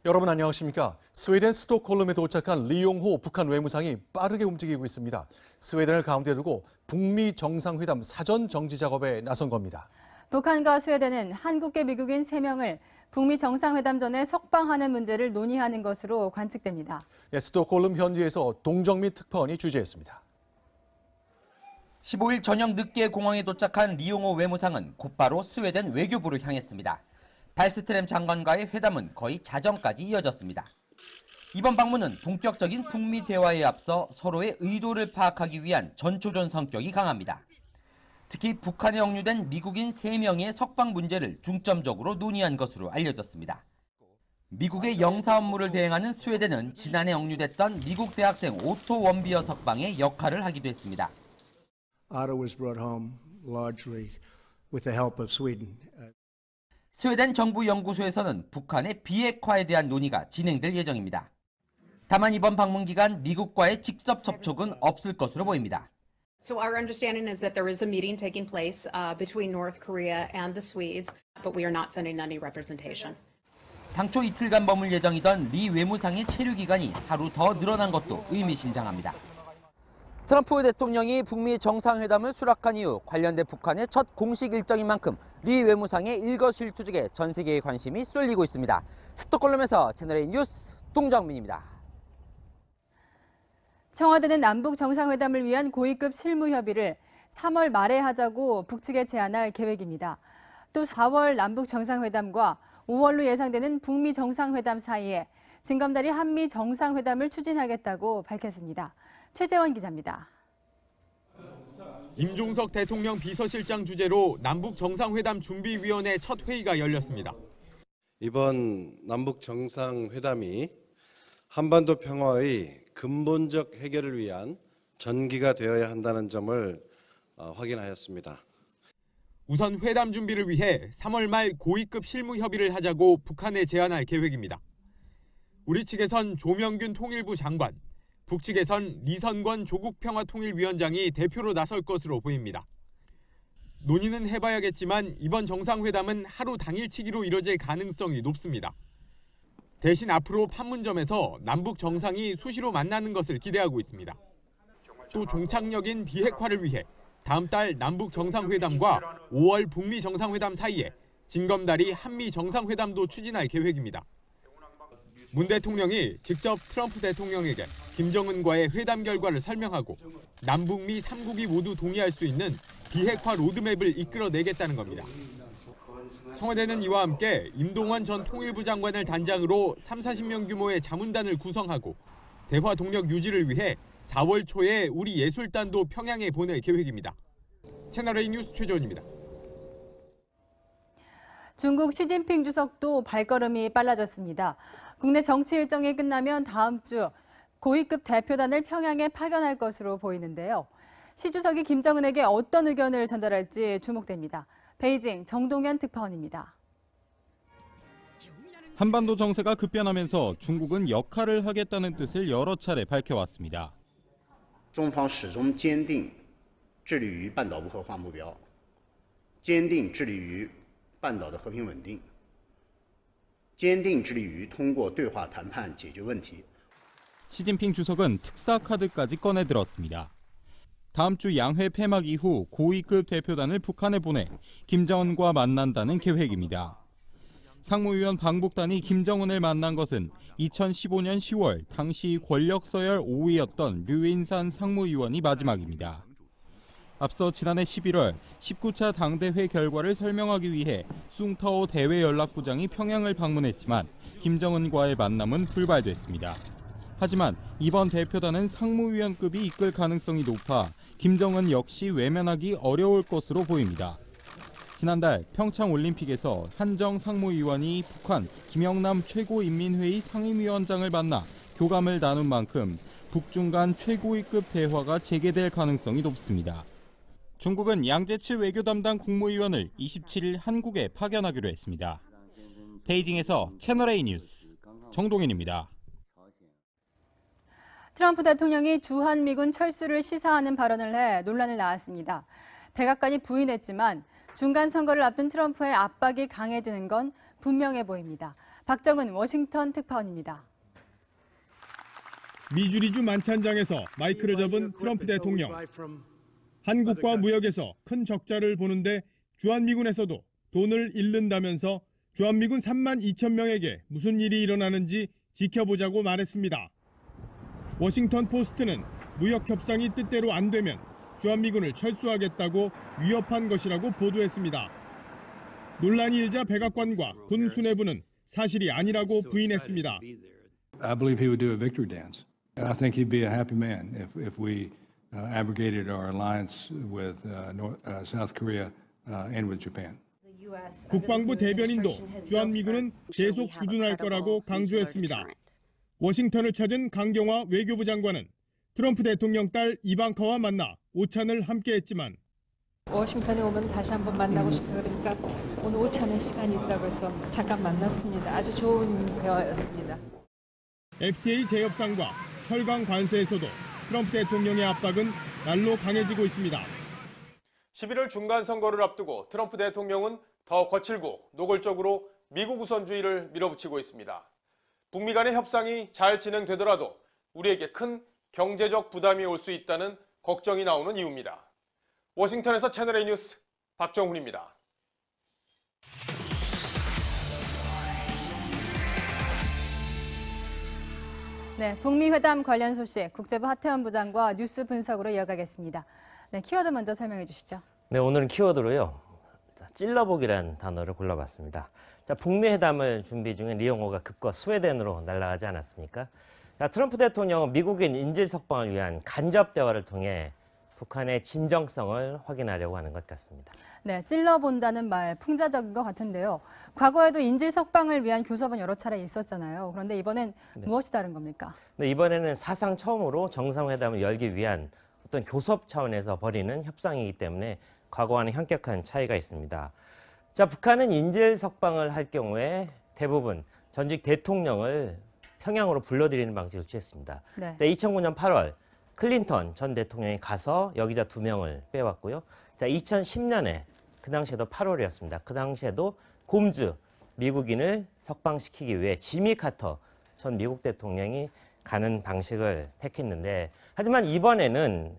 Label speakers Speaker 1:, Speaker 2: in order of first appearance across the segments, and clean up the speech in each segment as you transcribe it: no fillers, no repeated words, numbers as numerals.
Speaker 1: 여러분 안녕하십니까? 스웨덴 스톡홀름에 도착한 리용호 북한 외무상이 빠르게 움직이고 있습니다. 스웨덴을 가운데 두고 북미 정상회담 사전 정지 작업에 나선 겁니다.
Speaker 2: 북한과 스웨덴은 한국계 미국인 3명을 북미 정상회담 전에 석방하는 문제를 논의하는 것으로 관측됩니다.
Speaker 1: 스톡홀름 현지에서 동정민 특파원이 취재했습니다.
Speaker 3: 15일 저녁 늦게 공항에 도착한 리용호 외무상은 곧바로 스웨덴 외교부를 향했습니다. 발스트램 장관과의 회담은 거의 자정까지 이어졌습니다. 이번 방문은 본격적인 북미 대화에 앞서 서로의 의도를 파악하기 위한 전초전 성격이 강합니다. 특히 북한에 억류된 미국인 3명의 석방 문제를 중점적으로 논의한 것으로 알려졌습니다. 미국의 영사 업무를 대행하는 스웨덴은 지난해 억류됐던 미국 대학생 오토 원비어 석방의 역할을 하기도 했습니다.
Speaker 4: Otto was brought home largely with the help of Sweden.
Speaker 3: 스웨덴 정부 연구소에서는 북한의 비핵화에 대한 논의가 진행될 예정입니다. 다만 이번 방문 기간 미국과의 직접 접촉은 없을 것으로 보입니다.
Speaker 5: So our understanding is that there is a meeting taking place between North Korea and the Swedes, but we are not sending any representation.
Speaker 3: 당초 이틀간 머물 예정이던 리 외무상의 체류 기간이 하루 더 늘어난 것도 의미심장합니다. 트럼프 대통령이 북미 정상회담을 수락한 이후 관련된 북한의 첫 공식 일정인 만큼 리 외무상의 일거수일투족에 전 세계의 관심이 쏠리고 있습니다. 스톡홀름에서 채널A 뉴스 동정민입니다.
Speaker 2: 청와대는 남북 정상회담을 위한 고위급 실무 협의를 3월 말에 하자고 북측에 제안할 계획입니다. 또 4월 남북 정상회담과 5월로 예상되는 북미 정상회담 사이에 징검다리 한미 정상회담을 추진하겠다고 밝혔습니다. 최재원 기자입니다.
Speaker 6: 임종석 대통령 비서실장 주재로 남북 정상회담 준비위원회 첫 회의가 열렸습니다.
Speaker 7: 이번 남북 정상회담이 한반도 평화의 근본적 해결을 위한 전기가 되어야 한다는 점을 확인하였습니다.
Speaker 6: 우선 회담 준비를 위해 3월 말 고위급 실무 협의를 하자고 북한에 제안할 계획입니다. 우리 측에선 조명균 통일부 장관, 북측에선 리선권 조국평화통일위원장이 대표로 나설 것으로 보입니다. 논의는 해봐야겠지만 이번 정상회담은 하루 당일치기로 이뤄질 가능성이 높습니다. 대신 앞으로 판문점에서 남북 정상이 수시로 만나는 것을 기대하고 있습니다. 또 종착역인 비핵화를 위해 다음 달 남북 정상회담과 5월 북미 정상회담 사이에 징검다리 한미 정상회담도 추진할 계획입니다. 문 대통령이 직접 트럼프 대통령에게 김정은과의 회담 결과를 설명하고 남북미 3국이 모두 동의할 수 있는 비핵화 로드맵을 이끌어내겠다는 겁니다. 청와대는 이와 함께 임동원 전 통일부 장관을 단장으로 30-40명 규모의 자문단을 구성하고 대화 동력 유지를 위해 4월 초에 우리 예술단도 평양에 보낼 계획입니다. 채널A 뉴스 최재원입니다.
Speaker 2: 중국 시진핑 주석도 발걸음이 빨라졌습니다. 국내 정치 일정이 끝나면 다음 주 고위급 대표단을 평양에 파견할 것으로 보이는데요. 시 주석이 김정은에게 어떤 의견을 전달할지 주목됩니다. 베이징 정동현 특파원입니다.
Speaker 8: 한반도 정세가 급변하면서 중국은 역할을 하겠다는 뜻을 여러 차례 밝혀왔습니다.
Speaker 9: 中方始终坚定致力于半岛无核化目标，坚定致力于半岛的和平稳定，坚定致力于通过对话谈判解决问题。
Speaker 8: 시진핑 주석은 특사 카드까지 꺼내들었습니다. 다음 주 양회 폐막 이후 고위급 대표단을 북한에 보내 김정은과 만난다는 계획입니다. 상무위원 방북단이 김정은을 만난 것은 2015년 10월 당시 권력 서열 5위였던 류인산 상무위원이 마지막입니다. 앞서 지난해 11월 19차 당대회 결과를 설명하기 위해 숭타오 대외연락부장이 평양을 방문했지만 김정은과의 만남은 불발됐습니다. 하지만 이번 대표단은 상무위원급이 이끌 가능성이 높아 김정은 역시 외면하기 어려울 것으로 보입니다. 지난달 평창올림픽에서 한정 상무위원이 북한 김영남 최고인민회의 상임위원장을 만나 교감을 나눈 만큼 북중 간 최고위급 대화가 재개될 가능성이 높습니다. 중국은 양재치 외교 담당 국무위원을 27일 한국에 파견하기로 했습니다. 베이징에서 채널A 뉴스 정동현입니다.
Speaker 2: 트럼프 대통령이 주한미군 철수를 시사하는 발언을 해 논란을 낳았습니다. 백악관이 부인했지만 중간 선거를 앞둔 트럼프의 압박이 강해지는 건 분명해 보입니다. 박정은 워싱턴 특파원입니다.
Speaker 10: 미주리주 만찬장에서 마이크를 접은 트럼프 대통령. 한국과 무역에서 큰 적자를 보는데 주한미군에서도 돈을 잃는다면서 주한미군 3만 2천 명에게 무슨 일이 일어나는지 지켜보자고 말했습니다. 워싱턴 포스트는 무역 협상이 뜻대로 안 되면 주한미군을 철수하겠다고 위협한 것이라고 보도했습니다. 논란이 일자 백악관과 군 수뇌부는 사실이 아니라고 부인했습니다.
Speaker 11: I believe he would do a victory dance. I think he'd be a happy man if we abrogated our alliance with South Korea and with Japan.
Speaker 10: 국방부 대변인도 주한미군은 계속 주둔할 거라고 강조했습니다. 워싱턴을 찾은 강경화 외교부 장관은 트럼프 대통령 딸 이방카와 만나 오찬을 함께했지만
Speaker 12: 워싱턴에 오면 다시 한번 만나고 싶어요. 그러니까 오늘 오찬의 시간이 있다고 해서 잠깐 만났습니다. 아주 좋은 대화였습니다.
Speaker 10: FTA 재협상과 철강 관세에서도 트럼프 대통령의 압박은 날로 강해지고 있습니다.
Speaker 13: 11월 중간 선거를 앞두고 트럼프 대통령은 더 거칠고 노골적으로 미국 우선주의를 밀어붙이고 있습니다. 북미 간의 협상이 잘 진행되더라도 우리에게 큰 경제적 부담이 올 수 있다는 걱정이 나오는 이유입니다. 워싱턴에서 채널A 뉴스 박정훈입니다.
Speaker 2: 네, 북미 회담 관련 소식 국제부 하태원 부장과 뉴스 분석으로 이어가겠습니다. 네, 키워드 먼저 설명해 주시죠.
Speaker 14: 네, 오늘은 키워드로요. 찔러보기라는 단어를 골라봤습니다. 자, 북미 회담을 준비 중인 리용호가 급거 스웨덴으로 날아가지 않았습니까? 자, 트럼프 대통령은 미국인 인질 석방을 위한 간접 대화를 통해 북한의 진정성을 확인하려고 하는 것 같습니다.
Speaker 2: 네, 찔러본다는 말 풍자적인 것 같은데요. 과거에도 인질 석방을 위한 교섭은 여러 차례 있었잖아요. 그런데 이번엔 무엇이 다른 겁니까?
Speaker 14: 네, 이번에는 사상 처음으로 정상회담을 열기 위한 어떤 교섭 차원에서 벌이는 협상이기 때문에 과거와는 현격한 차이가 있습니다. 자, 북한은 인질 석방을 할 경우에 대부분 전직 대통령을 평양으로 불러들이는 방식을 취했습니다.
Speaker 2: 네.
Speaker 14: 2009년 8월 클린턴 전 대통령이 가서 여기자 2명을 빼왔고요. 자, 2010년에 그 당시에도 8월이었습니다. 그 당시에도 곰즈 미국인을 석방시키기 위해 지미 카터 전 미국 대통령이 가는 방식을 택했는데, 하지만 이번에는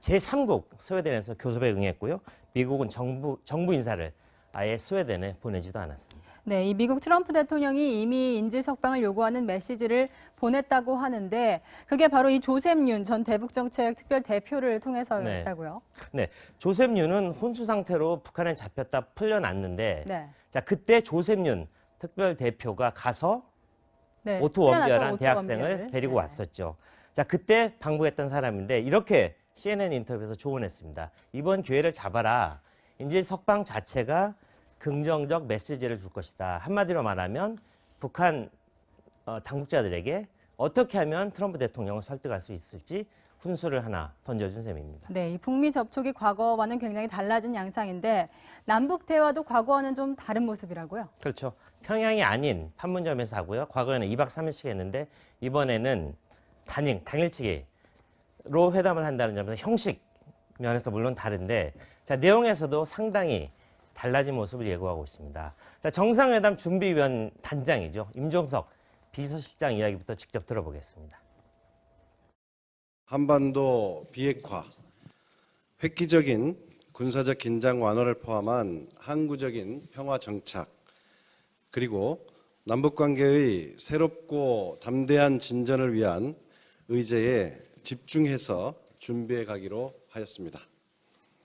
Speaker 14: 제3국 스웨덴에서 교섭에 응했고요. 미국은 정부 인사를 아예 스웨덴에 보내지도 않았습니다.
Speaker 2: 네, 이 미국 트럼프 대통령이 이미 인질 석방을 요구하는 메시지를 보냈다고 하는데 그게 바로 이 조셉 윤 전 대북정책 특별 대표를 통해서였다고요?
Speaker 14: 네, 조셉 윤은 혼수 상태로 북한에 잡혔다 풀려났는데,
Speaker 2: 네.
Speaker 14: 자, 그때 조셉 윤 특별 대표가 가서
Speaker 2: 네,
Speaker 14: 오토 원비어라는
Speaker 2: 풀려났던
Speaker 14: 대학생을
Speaker 2: 오토 원비어를.
Speaker 14: 데리고
Speaker 2: 네.
Speaker 14: 왔었죠. 자, 그때 방북했던 사람인데 이렇게 CNN 인터뷰에서 조언했습니다. 이번 기회를 잡아라. 인질 석방 자체가 긍정적 메시지를 줄 것이다. 한마디로 말하면 북한 당국자들에게 어떻게 하면 트럼프 대통령을 설득할 수 있을지 훈수를 하나 던져준 셈입니다.
Speaker 2: 네, 이 북미 접촉이 과거와는 굉장히 달라진 양상인데 남북 대화도 과거와는 좀 다른 모습이라고요?
Speaker 14: 그렇죠. 평양이 아닌 판문점에서 하고요. 과거에는 2박 3일씩 했는데 이번에는 당일치기로 회담을 한다는 점에서 형식 면에서 물론 다른데, 자, 내용에서도 상당히 달라진 모습을 예고하고 있습니다. 자, 정상회담 준비위원 단장이죠. 임종석 비서실장 이야기부터 직접 들어보겠습니다.
Speaker 7: 한반도 비핵화, 획기적인 군사적 긴장 완화를 포함한 항구적인 평화 정착, 그리고 남북관계의 새롭고 담대한 진전을 위한 의제에 집중해서 준비해 가기로 하였습니다.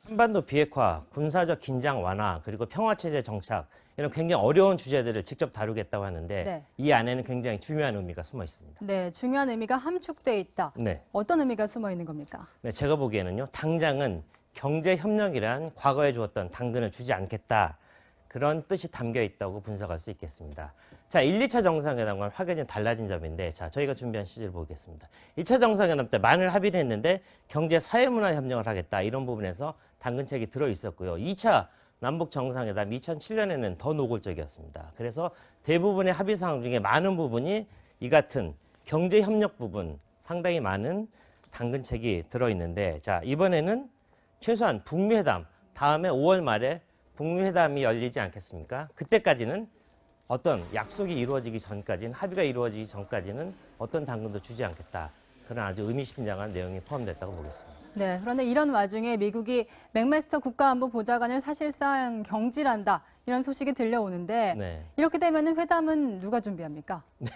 Speaker 14: 한반도 비핵화, 군사적 긴장 완화, 그리고 평화체제 정착, 이런 굉장히 어려운 주제들을 직접 다루겠다고 하는데
Speaker 2: 네.
Speaker 14: 이 안에는 굉장히 중요한 의미가 숨어 있습니다.
Speaker 2: 네, 중요한 의미가 함축돼 있다.
Speaker 14: 네.
Speaker 2: 어떤 의미가 숨어 있는 겁니까?
Speaker 14: 네, 제가 보기에는요, 당장은 경제협력이란 과거에 주었던 당근을 주지 않겠다. 그런 뜻이 담겨 있다고 분석할 수 있겠습니다. 자, 1, 2차 정상회담과는 확연히 달라진 점인데, 자, 저희가 준비한 시제를 보겠습니다. 2차 정상회담 때 많은 합의를 했는데 경제 사회문화 협력을 하겠다. 이런 부분에서 당근책이 들어 있었고요. 2차 남북 정상회담 2007년에는 더 노골적이었습니다. 그래서 대부분의 합의 사항 중에 많은 부분이 이 같은 경제 협력 부분 상당히 많은 당근책이 들어 있는데, 자, 이번에는 최소한 북미 회담 다음에 5월 말에 북미 회담이 열리지 않겠습니까? 그때까지는 어떤 약속이 이루어지기 전까지는, 합의가 이루어지기 전까지는 어떤 당근도 주지 않겠다. 그런 아주 의미심장한 내용이 포함됐다고 보겠습니다.
Speaker 2: 네, 그런데 이런 와중에 미국이 맥메스터 국가안보보좌관을 사실상 경질한다. 이런 소식이 들려오는데
Speaker 14: 네.
Speaker 2: 이렇게 되면 회담은 누가 준비합니까?
Speaker 14: 네.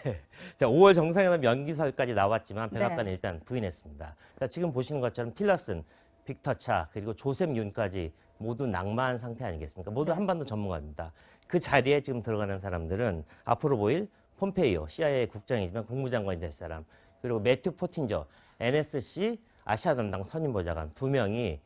Speaker 14: 자, 5월 정상회담 연기설까지 나왔지만 백악관은
Speaker 2: 네.
Speaker 14: 일단 부인했습니다. 자, 지금 보시는 것처럼 틸러슨, 빅터 차, 그리고 조셉 윤까지 모두 낙마한 상태 아니겠습니까? 모두
Speaker 2: 네.
Speaker 14: 한반도 전문가입니다. 그 자리에 지금 들어가는 사람들은 앞으로 보일 폼페이오, CIA 국장이지만 국무장관이 될 사람, 그리고 매튜 포틴저, NSC 아시아 담당 선임보좌관 2명이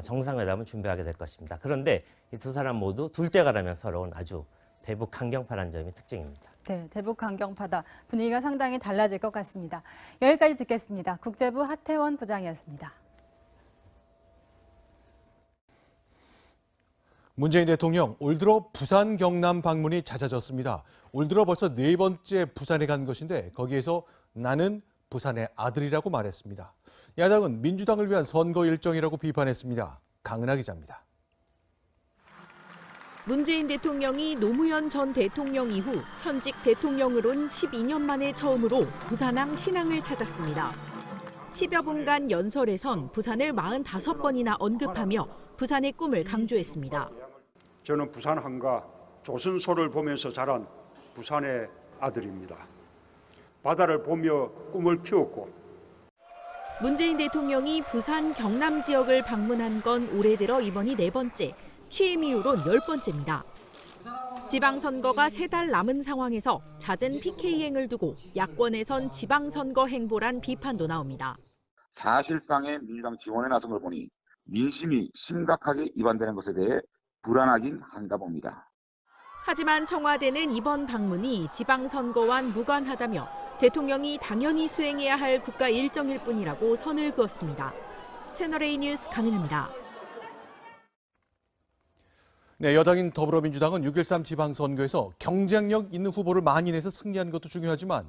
Speaker 14: 정상회담을 준비하게 될 것입니다. 그런데 이 두 사람 모두 둘째가라면 서러운 아주 대북 강경파라는 점이 특징입니다.
Speaker 2: 네, 대북 강경파다. 분위기가 상당히 달라질 것 같습니다. 여기까지 듣겠습니다. 국제부 하태원 부장이었습니다.
Speaker 1: 문재인 대통령 올 들어 부산 경남 방문이 잦아졌습니다. 올 들어 벌써 4번째 부산에 간 것인데 거기에서 나는 부산의 아들이라고 말했습니다. 야당은 민주당을 위한 선거 일정이라고 비판했습니다. 강은하 기자입니다.
Speaker 15: 문재인 대통령이 노무현 전 대통령 이후 현직 대통령으로는 12년 만에 처음으로 부산항 신항을 찾았습니다. 10여 분간 연설에선 부산을 45번이나 언급하며 부산의 꿈을 강조했습니다.
Speaker 16: 저는 부산항과 조선소를 보면서 자란 부산의 아들입니다. 바다를 보며 꿈을 피웠고
Speaker 15: 문재인 대통령이 부산 경남 지역을 방문한 건 올해 들어 이번이 4번째, 취임 이후론 10번째입니다. 지방선거가 3달 남은 상황에서 잦은 PK행을 두고 야권에선 지방선거 행보란 비판도 나옵니다.
Speaker 17: 사실상의 민주당 지원에 나선 걸 보니 민심이 심각하게 위반되는 것에 대해 불안하긴 한가 봅니다.
Speaker 15: 하지만 청와대는 이번 방문이 지방선거와는 무관하다며 대통령이 당연히 수행해야 할 국가 일정일 뿐이라고 선을 그었습니다. 채널A 뉴스 강은하입니다.
Speaker 1: 네, 여당인 더불어민주당은 6.13 지방선거에서 경쟁력 있는 후보를 많이 내서 승리하는 것도 중요하지만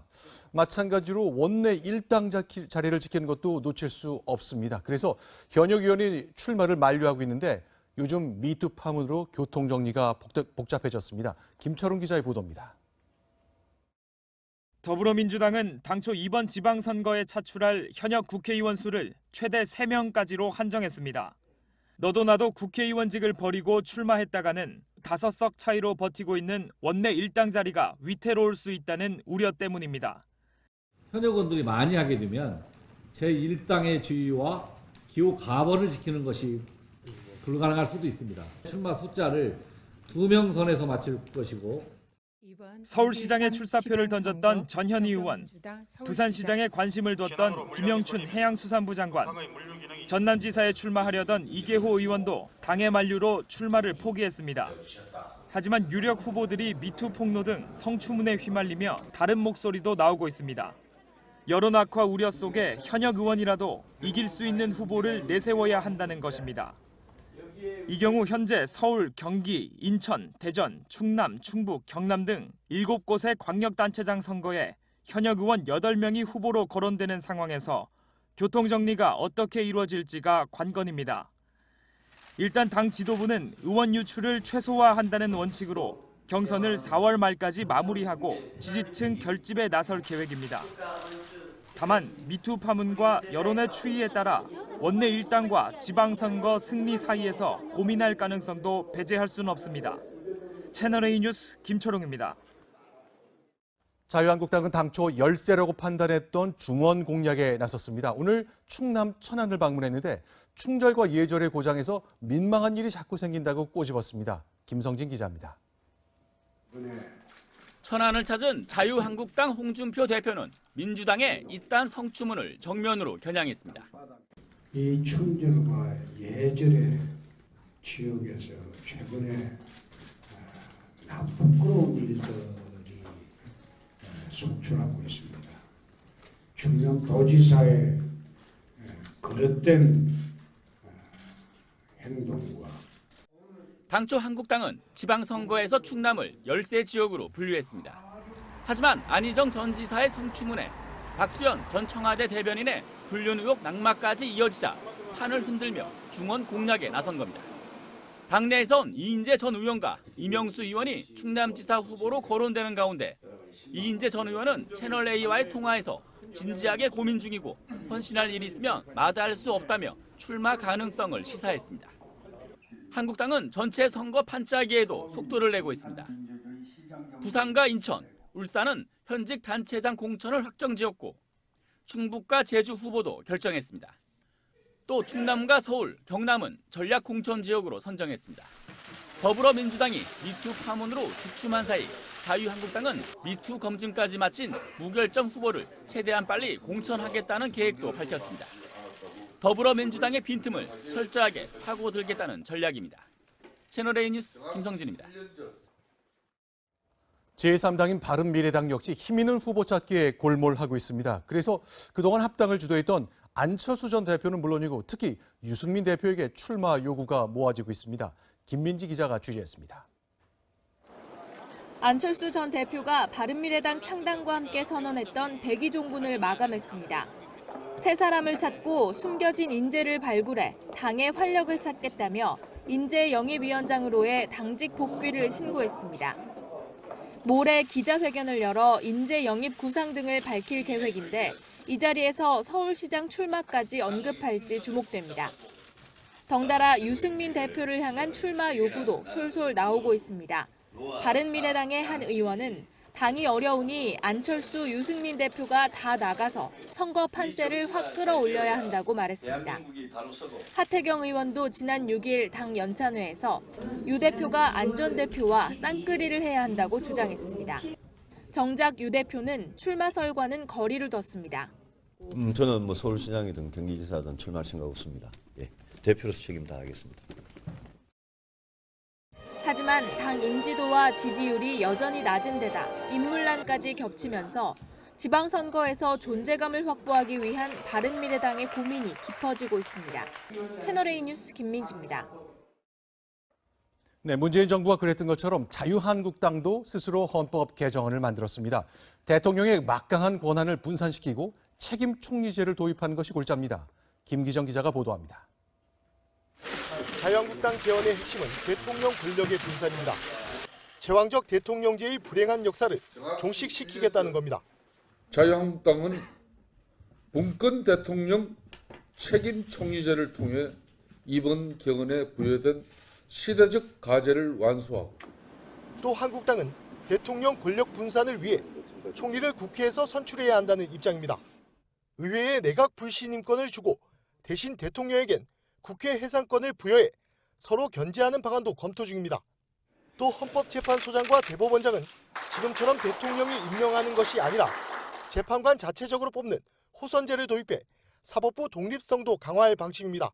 Speaker 1: 마찬가지로 원내 1당 자리를 지키는 것도 놓칠 수 없습니다. 그래서 현역 의원이 출마를 만류하고 있는데 요즘 미투 파문으로 교통정리가 복잡해졌습니다. 김철웅 기자의 보도입니다.
Speaker 18: 더불어민주당은 당초 이번 지방선거에 차출할 현역 국회의원 수를 최대 3명까지로 한정했습니다. 너도 나도 국회의원직을 버리고 출마했다가는 5석 차이로 버티고 있는 원내 1당 자리가 위태로울 수 있다는 우려 때문입니다.
Speaker 19: 현역원들이 많이 하게 되면 제1당의 지위와 기호 가번을 지키는 것이 불가능할 수도 있습니다. 출마 숫자를 2명 선에서 맞출 것이고
Speaker 18: 서울시장에 출사표를 던졌던 전현희 의원, 부산시장에 관심을 뒀던 김영춘 해양수산부 장관, 전남지사에 출마하려던 이계호 의원도 당의 만류로 출마를 포기했습니다. 하지만 유력 후보들이 미투 폭로 등 성추문에 휘말리며 다른 목소리도 나오고 있습니다. 여론 악화 우려 속에 현역 의원이라도 이길 수 있는 후보를 내세워야 한다는 것입니다. 이 경우 현재 서울, 경기, 인천, 대전, 충남, 충북, 경남 등 7곳의 광역단체장 선거에 현역 의원 8명이 후보로 거론되는 상황에서 교통정리가 어떻게 이루어질지가 관건입니다. 일단 당 지도부는 의원 유출을 최소화한다는 원칙으로 경선을 4월 말까지 마무리하고 지지층 결집에 나설 계획입니다. 다만 미투 파문과 여론의 추이에 따라 원내 1당과 지방선거 승리 사이에서 고민할 가능성도 배제할 수는 없습니다. 채널A 뉴스 김철웅입니다.
Speaker 1: 자유한국당은 당초 열세라고 판단했던 중원 공략에 나섰습니다. 오늘 충남 천안을 방문했는데 충절과 예절의 고장에서 민망한 일이 자꾸 생긴다고 꼬집었습니다. 김성진 기자입니다.
Speaker 20: 천안을 찾은 자유한국당 홍준표 대표는 민주당의 이딴 성추문을 정면으로 겨냥했습니다.
Speaker 4: 이 충절과 예절의 지역에서 최근에 부끄러운 일들이 속출하고 있습니다. 충남도지사의 그릇된 행동과
Speaker 20: 당초 한국당은 지방선거에서 충남을 열세 지역으로 분류했습니다. 하지만 안희정 전 지사의 성추문에 박수현 전 청와대 대변인의 불륜 의혹 낙마까지 이어지자 판을 흔들며 중원 공략에 나선 겁니다. 당내에선 이인재 전 의원과 이명수 의원이 충남지사 후보로 거론되는 가운데 이인재 전 의원은 채널A와의 통화에서 진지하게 고민 중이고 헌신할 일이 있으면 마다할 수 없다며 출마 가능성을 시사했습니다. 한국당은 전체 선거 판짜기에도 속도를 내고 있습니다. 부산과 인천, 울산은 현직 단체장 공천을 확정지었고 충북과 제주 후보도 결정했습니다. 또 충남과 서울, 경남은 전략 공천 지역으로 선정했습니다. 더불어민주당이 미투 파문으로 주춤한 사이 자유한국당은 미투 검증까지 마친 무결점 후보를 최대한 빨리 공천하겠다는 계획도 밝혔습니다. 더불어민주당의 빈틈을 철저하게 파고들겠다는 전략입니다. 채널A 뉴스 김성진입니다.
Speaker 1: 제3당인 바른미래당 역시 힘있는 후보 찾기에 골몰하고 있습니다. 그래서 그동안 합당을 주도했던 안철수 전 대표는 물론이고 특히 유승민 대표에게 출마 요구가 모아지고 있습니다. 김민지 기자가 취재했습니다.
Speaker 15: 안철수 전 대표가 바른미래당 창당과 함께 선언했던 백의종군을 마감했습니다. 새 사람을 찾고 숨겨진 인재를 발굴해 당의 활력을 찾겠다며 인재 영입위원장으로의 당직 복귀를 신고했습니다. 모레 기자회견을 열어 인재 영입 구상 등을 밝힐 계획인데 이 자리에서 서울시장 출마까지 언급할지 주목됩니다. 덩달아 유승민 대표를 향한 출마 요구도 솔솔 나오고 있습니다. 바른미래당의 한 의원은 당이 어려우니 안철수, 유승민 대표가 다 나가서 선거 판세를 확 끌어올려야 한다고 말했습니다. 하태경 의원도 지난 6일 당 연찬회에서 유 대표가 안 전 대표와 쌍끌이를 해야 한다고 주장했습니다. 정작 유 대표는 출마설과는 거리를 뒀습니다.
Speaker 21: 저는 서울시장이든 경기지사든 출마할 생각 없습니다. 대표로서 책임 다하겠습니다.
Speaker 15: 하지만 당 인지도와 지지율이 여전히 낮은 데다 인물난까지 겹치면서 지방선거에서 존재감을 확보하기 위한 바른미래당의 고민이 깊어지고 있습니다. 채널A 뉴스 김민지입니다.
Speaker 1: 네, 문재인 정부가 그랬던 것처럼 자유한국당도 스스로 헌법 개정안을 만들었습니다. 대통령의 막강한 권한을 분산시키고 책임 총리제를 도입하는 것이 골자입니다. 김기정 기자가 보도합니다.
Speaker 22: 자유한국당 개헌의 핵심은 대통령 권력의 분산입니다. 제왕적 대통령제의 불행한 역사를 종식시키겠다는 겁니다.
Speaker 23: 자유한국당은 문건 대통령 책임 총리제를 통해 이번 개헌에 부여된 시대적 과제를 완수하고
Speaker 22: 또 한국당은 대통령 권력 분산을 위해 총리를 국회에서 선출해야 한다는 입장입니다. 의회에 내각 불신임권을 주고 대신 대통령에겐 국회 해산권을 부여해 서로 견제하는 방안도 검토 중입니다. 또 헌법재판소장과 대법원장은 지금처럼 대통령이 임명하는 것이 아니라 재판관 자체적으로 뽑는 호선제를 도입해 사법부 독립성도 강화할 방침입니다.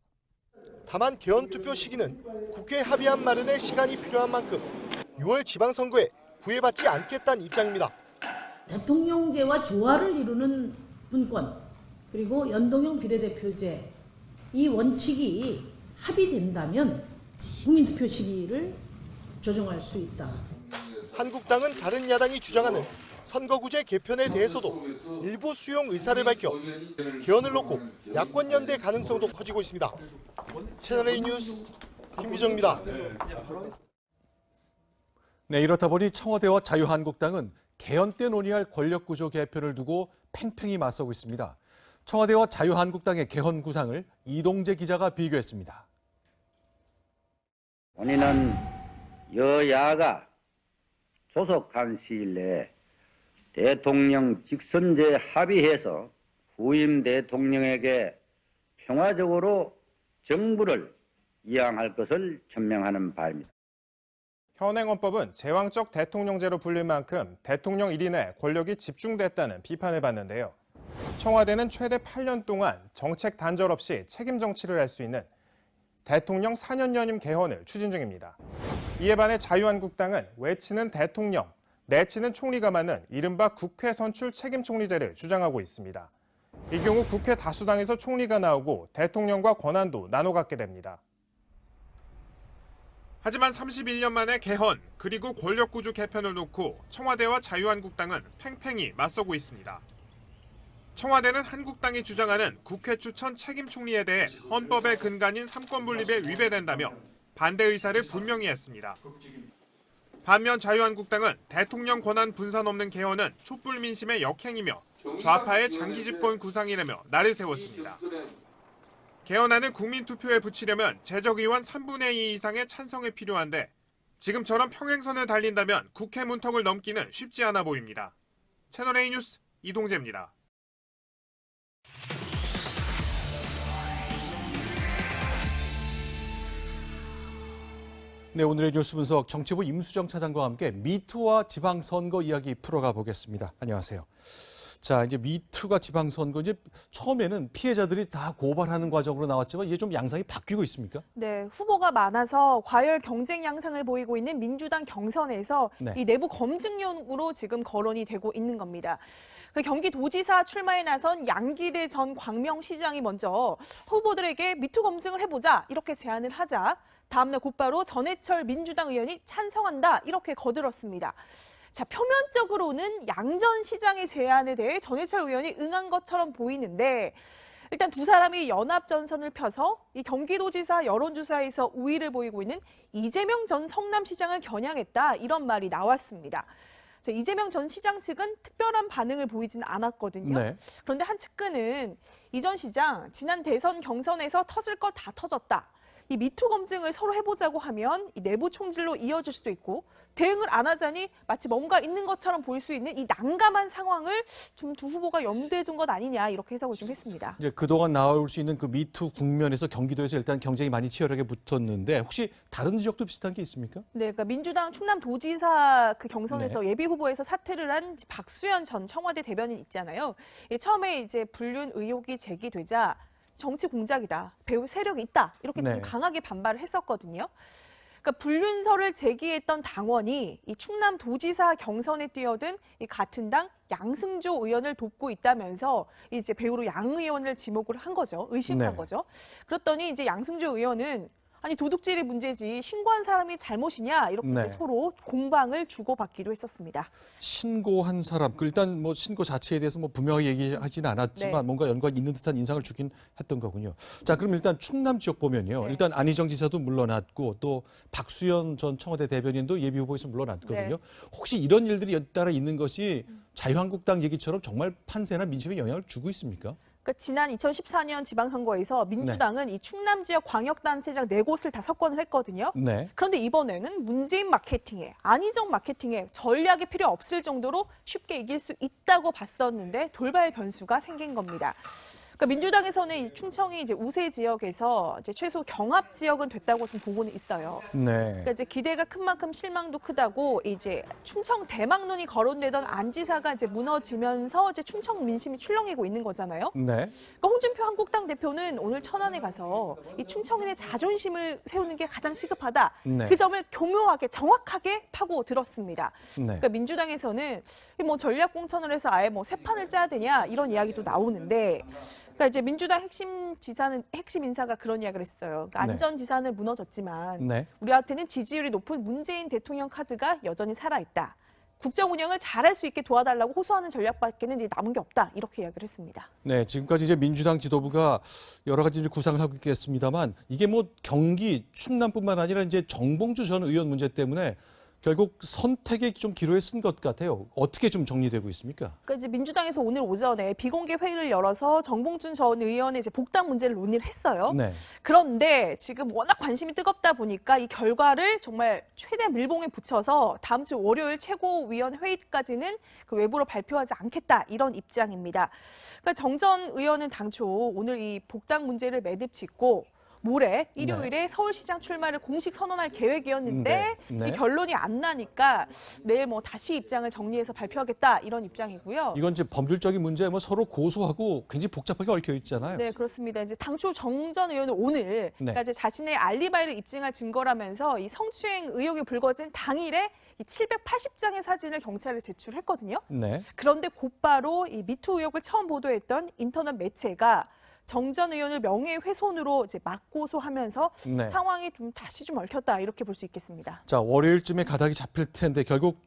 Speaker 22: 다만 개헌 투표 시기는 국회 합의안 마련에 시간이 필요한 만큼 6월 지방선거에 구애받지 않겠다는 입장입니다.
Speaker 24: 대통령제와 조화를 이루는 분권, 그리고 연동형 비례대표제, 이 원칙이 합의된다면 국민투표 시기를 조정할 수 있다.
Speaker 22: 한국당은 다른 야당이 주장하는 선거구제 개편에 대해서도 일부 수용 의사를 밝혀 개헌을 놓고 야권연대 가능성도 커지고 있습니다. 채널A 뉴스 김기정입니다.
Speaker 1: 네, 이렇다 보니 청와대와 자유한국당은 개헌 때 논의할 권력구조 개편을 두고 팽팽히 맞서고 있습니다. 청와대와 자유한국당의 개헌 구상을 이동재 기자가 비교했습니다.
Speaker 25: 원인은 여야가 조속한 시일 내에 대통령 직선제 합의해서 후임 대통령에게 평화적으로 정부를 이양할 것을 천명하는 바입니다.
Speaker 26: 현행헌법은 제왕적 대통령제로 불릴 만큼 대통령 1인에 권력이 집중됐다는 비판을 받는데요. 청와대는 최대 8년 동안 정책 단절 없이 책임 정치를 할 수 있는 대통령 4년 연임 개헌을 추진 중입니다. 이에 반해 자유한국당은 외치는 대통령, 내치는 총리가 맞는 이른바 국회 선출 책임 총리제를 주장하고 있습니다. 이 경우 국회 다수당에서 총리가 나오고 대통령과 권한도 나눠 갖게 됩니다. 하지만 31년 만에 개헌 그리고 권력구조 개편을 놓고 청와대와 자유한국당은 팽팽히 맞서고 있습니다. 청와대는 한국당이 주장하는 국회 추천 책임 총리에 대해 헌법의 근간인 삼권 분립에 위배된다며 반대 의사를 분명히 했습니다. 반면 자유한국당은 대통령 권한 분산 없는 개헌은 촛불 민심의 역행이며 좌파의 장기 집권 구상이라며 날을 세웠습니다. 개헌안을 국민투표에 붙이려면 재적의원 3분의 2 이상의 찬성이 필요한데 지금처럼 평행선을 달린다면 국회 문턱을 넘기는 쉽지 않아 보입니다. 채널A 뉴스 이동재입니다.
Speaker 1: 네, 오늘의 뉴스 분석 정치부 임수정 차장과 함께 미투와 지방선거 이야기 풀어가 보겠습니다. 안녕하세요. 자, 이제 미투가 지방선거 이제 처음에는 피해자들이 다 고발하는 과정으로 나왔지만 이게 좀 양상이 바뀌고 있습니까?
Speaker 3: 네, 후보가 많아서 과열 경쟁 양상을 보이고 있는 민주당 경선에서
Speaker 1: 네.
Speaker 3: 이 내부 검증용으로 지금 거론이 되고 있는 겁니다. 그 경기도지사 출마에 나선 양기대 전 광명시장이 먼저 후보들에게 미투 검증을 해보자 이렇게 제안을 하자 다음날 곧바로 전해철 민주당 의원이 찬성한다 이렇게 거들었습니다. 자, 표면적으로는 양 전 시장의 제안에 대해 전해철 의원이 응한 것처럼 보이는데 일단 두 사람이 연합전선을 펴서 이 경기도지사 여론조사에서 우위를 보이고 있는 이재명 전 성남시장을 겨냥했다 이런 말이 나왔습니다. 자, 이재명 전 시장 측은 특별한 반응을 보이진 않았거든요.
Speaker 1: 네.
Speaker 3: 그런데 한 측근은 이 전 시장 지난 대선 경선에서 터질 거 다 터졌다. 이 미투 검증을 서로 해보자고 하면 이 내부 총질로 이어질 수도 있고 대응을 안 하자니 마치 뭔가 있는 것처럼 보일 수 있는 이 난감한 상황을 좀 두 후보가 염두에 둔 것 아니냐 이렇게 해석을 좀 했습니다.
Speaker 1: 이제 그동안 나올 수 있는 그 미투 국면에서 경기도에서 일단 경쟁이 많이 치열하게 붙었는데 혹시 다른 지역도 비슷한 게 있습니까?
Speaker 3: 네, 그러니까 민주당 충남도지사 그 경선에서
Speaker 1: 네.
Speaker 3: 예비 후보에서 사퇴를 한 박수현 전 청와대 대변인 있잖아요. 처음에 이제 불륜 의혹이 제기되자 정치 공작이다, 배후 세력이 있다 이렇게 좀
Speaker 1: 네.
Speaker 3: 강하게 반발을 했었거든요. 그러니까 불륜설을 제기했던 당원이 이 충남도지사 경선에 뛰어든 이 같은 당 양승조 의원을 돕고 있다면서 이제 배우로 양 의원을 지목을 한 거죠, 의심한
Speaker 1: 네.
Speaker 3: 거죠. 그랬더니 이제 양승조 의원은 아니 도둑질이 문제지 신고한 사람이 잘못이냐 이렇게
Speaker 1: 네.
Speaker 3: 이제 서로 공방을 주고받기도 했었습니다.
Speaker 1: 신고한 사람, 그 일단 뭐 신고 자체에 대해서 뭐 분명히 얘기하지는 않았지만
Speaker 3: 네.
Speaker 1: 뭔가 연관이 있는 듯한 인상을 주긴 했던 거군요. 자, 그럼 일단 충남 지역 보면요.
Speaker 3: 네.
Speaker 1: 일단 안희정 지사도 물러났고 또 박수현 전 청와대 대변인도 예비 후보에서 물러났거든요.
Speaker 3: 네.
Speaker 1: 혹시 이런 일들이 잇따라 있는 것이 자유한국당 얘기처럼 정말 판세나 민심에 영향을 주고 있습니까?
Speaker 3: 그러니까 지난 2014년 지방선거에서 민주당은 이 충남 지역 광역단체장 4곳을 다 석권을 했거든요.
Speaker 1: 네.
Speaker 3: 그런데 이번에는 문재인 마케팅에, 안희정 마케팅에 전략이 필요 없을 정도로 쉽게 이길 수 있다고 봤었는데 돌발 변수가 생긴 겁니다. 그러니까 민주당에서는 이 충청이 이제 우세 지역에서 이제 최소 경합 지역은 됐다고 좀 보고는 있어요.
Speaker 1: 네.
Speaker 3: 그러니까 이제 기대가 큰 만큼 실망도 크다고 이제 충청 대망론이 거론되던 안 지사가 이제 무너지면서 이제 충청 민심이 출렁이고 있는 거잖아요.
Speaker 1: 네.
Speaker 3: 그러니까 홍준표 한국당 대표는 오늘 천안에 가서 이 충청인의 자존심을 세우는 게 가장 시급하다.
Speaker 1: 네.
Speaker 3: 그 점을 교묘하게 정확하게 파고 들었습니다.
Speaker 1: 네.
Speaker 3: 그러니까 민주당에서는 뭐 전략 공천을 해서 아예 뭐 새 판을 짜야 되냐 이런 이야기도 나오는데. 그러니까 이제 민주당 핵심 인사가 그런 이야기를 했어요. 그러니까
Speaker 1: 네.
Speaker 3: 안전 지사는 무너졌지만
Speaker 1: 네.
Speaker 3: 우리한테는 지지율이 높은 문재인 대통령 카드가 여전히 살아있다. 국정 운영을 잘할 수 있게 도와달라고 호소하는 전략밖에는 이제 남은 게 없다. 이렇게 이야기를 했습니다.
Speaker 1: 네, 지금까지 이제 민주당 지도부가 여러 가지 이제 구상을 하고 있겠습니다만 이게 뭐 경기, 충남뿐만 아니라 이제 정봉주 전 의원 문제 때문에 결국 선택의 좀 기로에 쓴 것 같아요. 어떻게 좀 정리되고 있습니까?
Speaker 3: 그러니까 이제 민주당에서 오늘 오전에 비공개 회의를 열어서 정봉준 전 의원의 이제 복당 문제를 논의를 했어요.
Speaker 1: 네.
Speaker 3: 그런데 지금 워낙 관심이 뜨겁다 보니까 이 결과를 정말 최대 밀봉에 붙여서 다음 주 월요일 최고위원 회의까지는 그 외부로 발표하지 않겠다 이런 입장입니다. 그러니까 정 전 의원은 당초 오늘 이 복당 문제를 매듭 짓고 모레 일요일에 서울시장 출마를 공식 선언할 계획이었는데
Speaker 1: 네.
Speaker 3: 이 결론이 안 나니까 내일 뭐 다시 입장을 정리해서 발표하겠다 이런 입장이고요.
Speaker 1: 이건 이제 법률적인 문제 뭐 서로 고소하고 굉장히 복잡하게 얽혀 있잖아요.
Speaker 3: 네, 그렇습니다. 이제 당초 정 전 의원은 오늘 그러니까 이제 자신의 알리바이를 입증할 증거라면서 이 성추행 의혹이 불거진 당일에 이 780장의 사진을 경찰에 제출했거든요.
Speaker 1: 네.
Speaker 3: 그런데 곧바로 이 미투 의혹을 처음 보도했던 인터넷 매체가 정 전 의원을 명예훼손으로 이제 맞고소하면서
Speaker 1: 네.
Speaker 3: 상황이 좀 다시 좀 얽혔다 이렇게 볼 수 있겠습니다.
Speaker 1: 자, 월요일쯤에 가닥이 잡힐 텐데 결국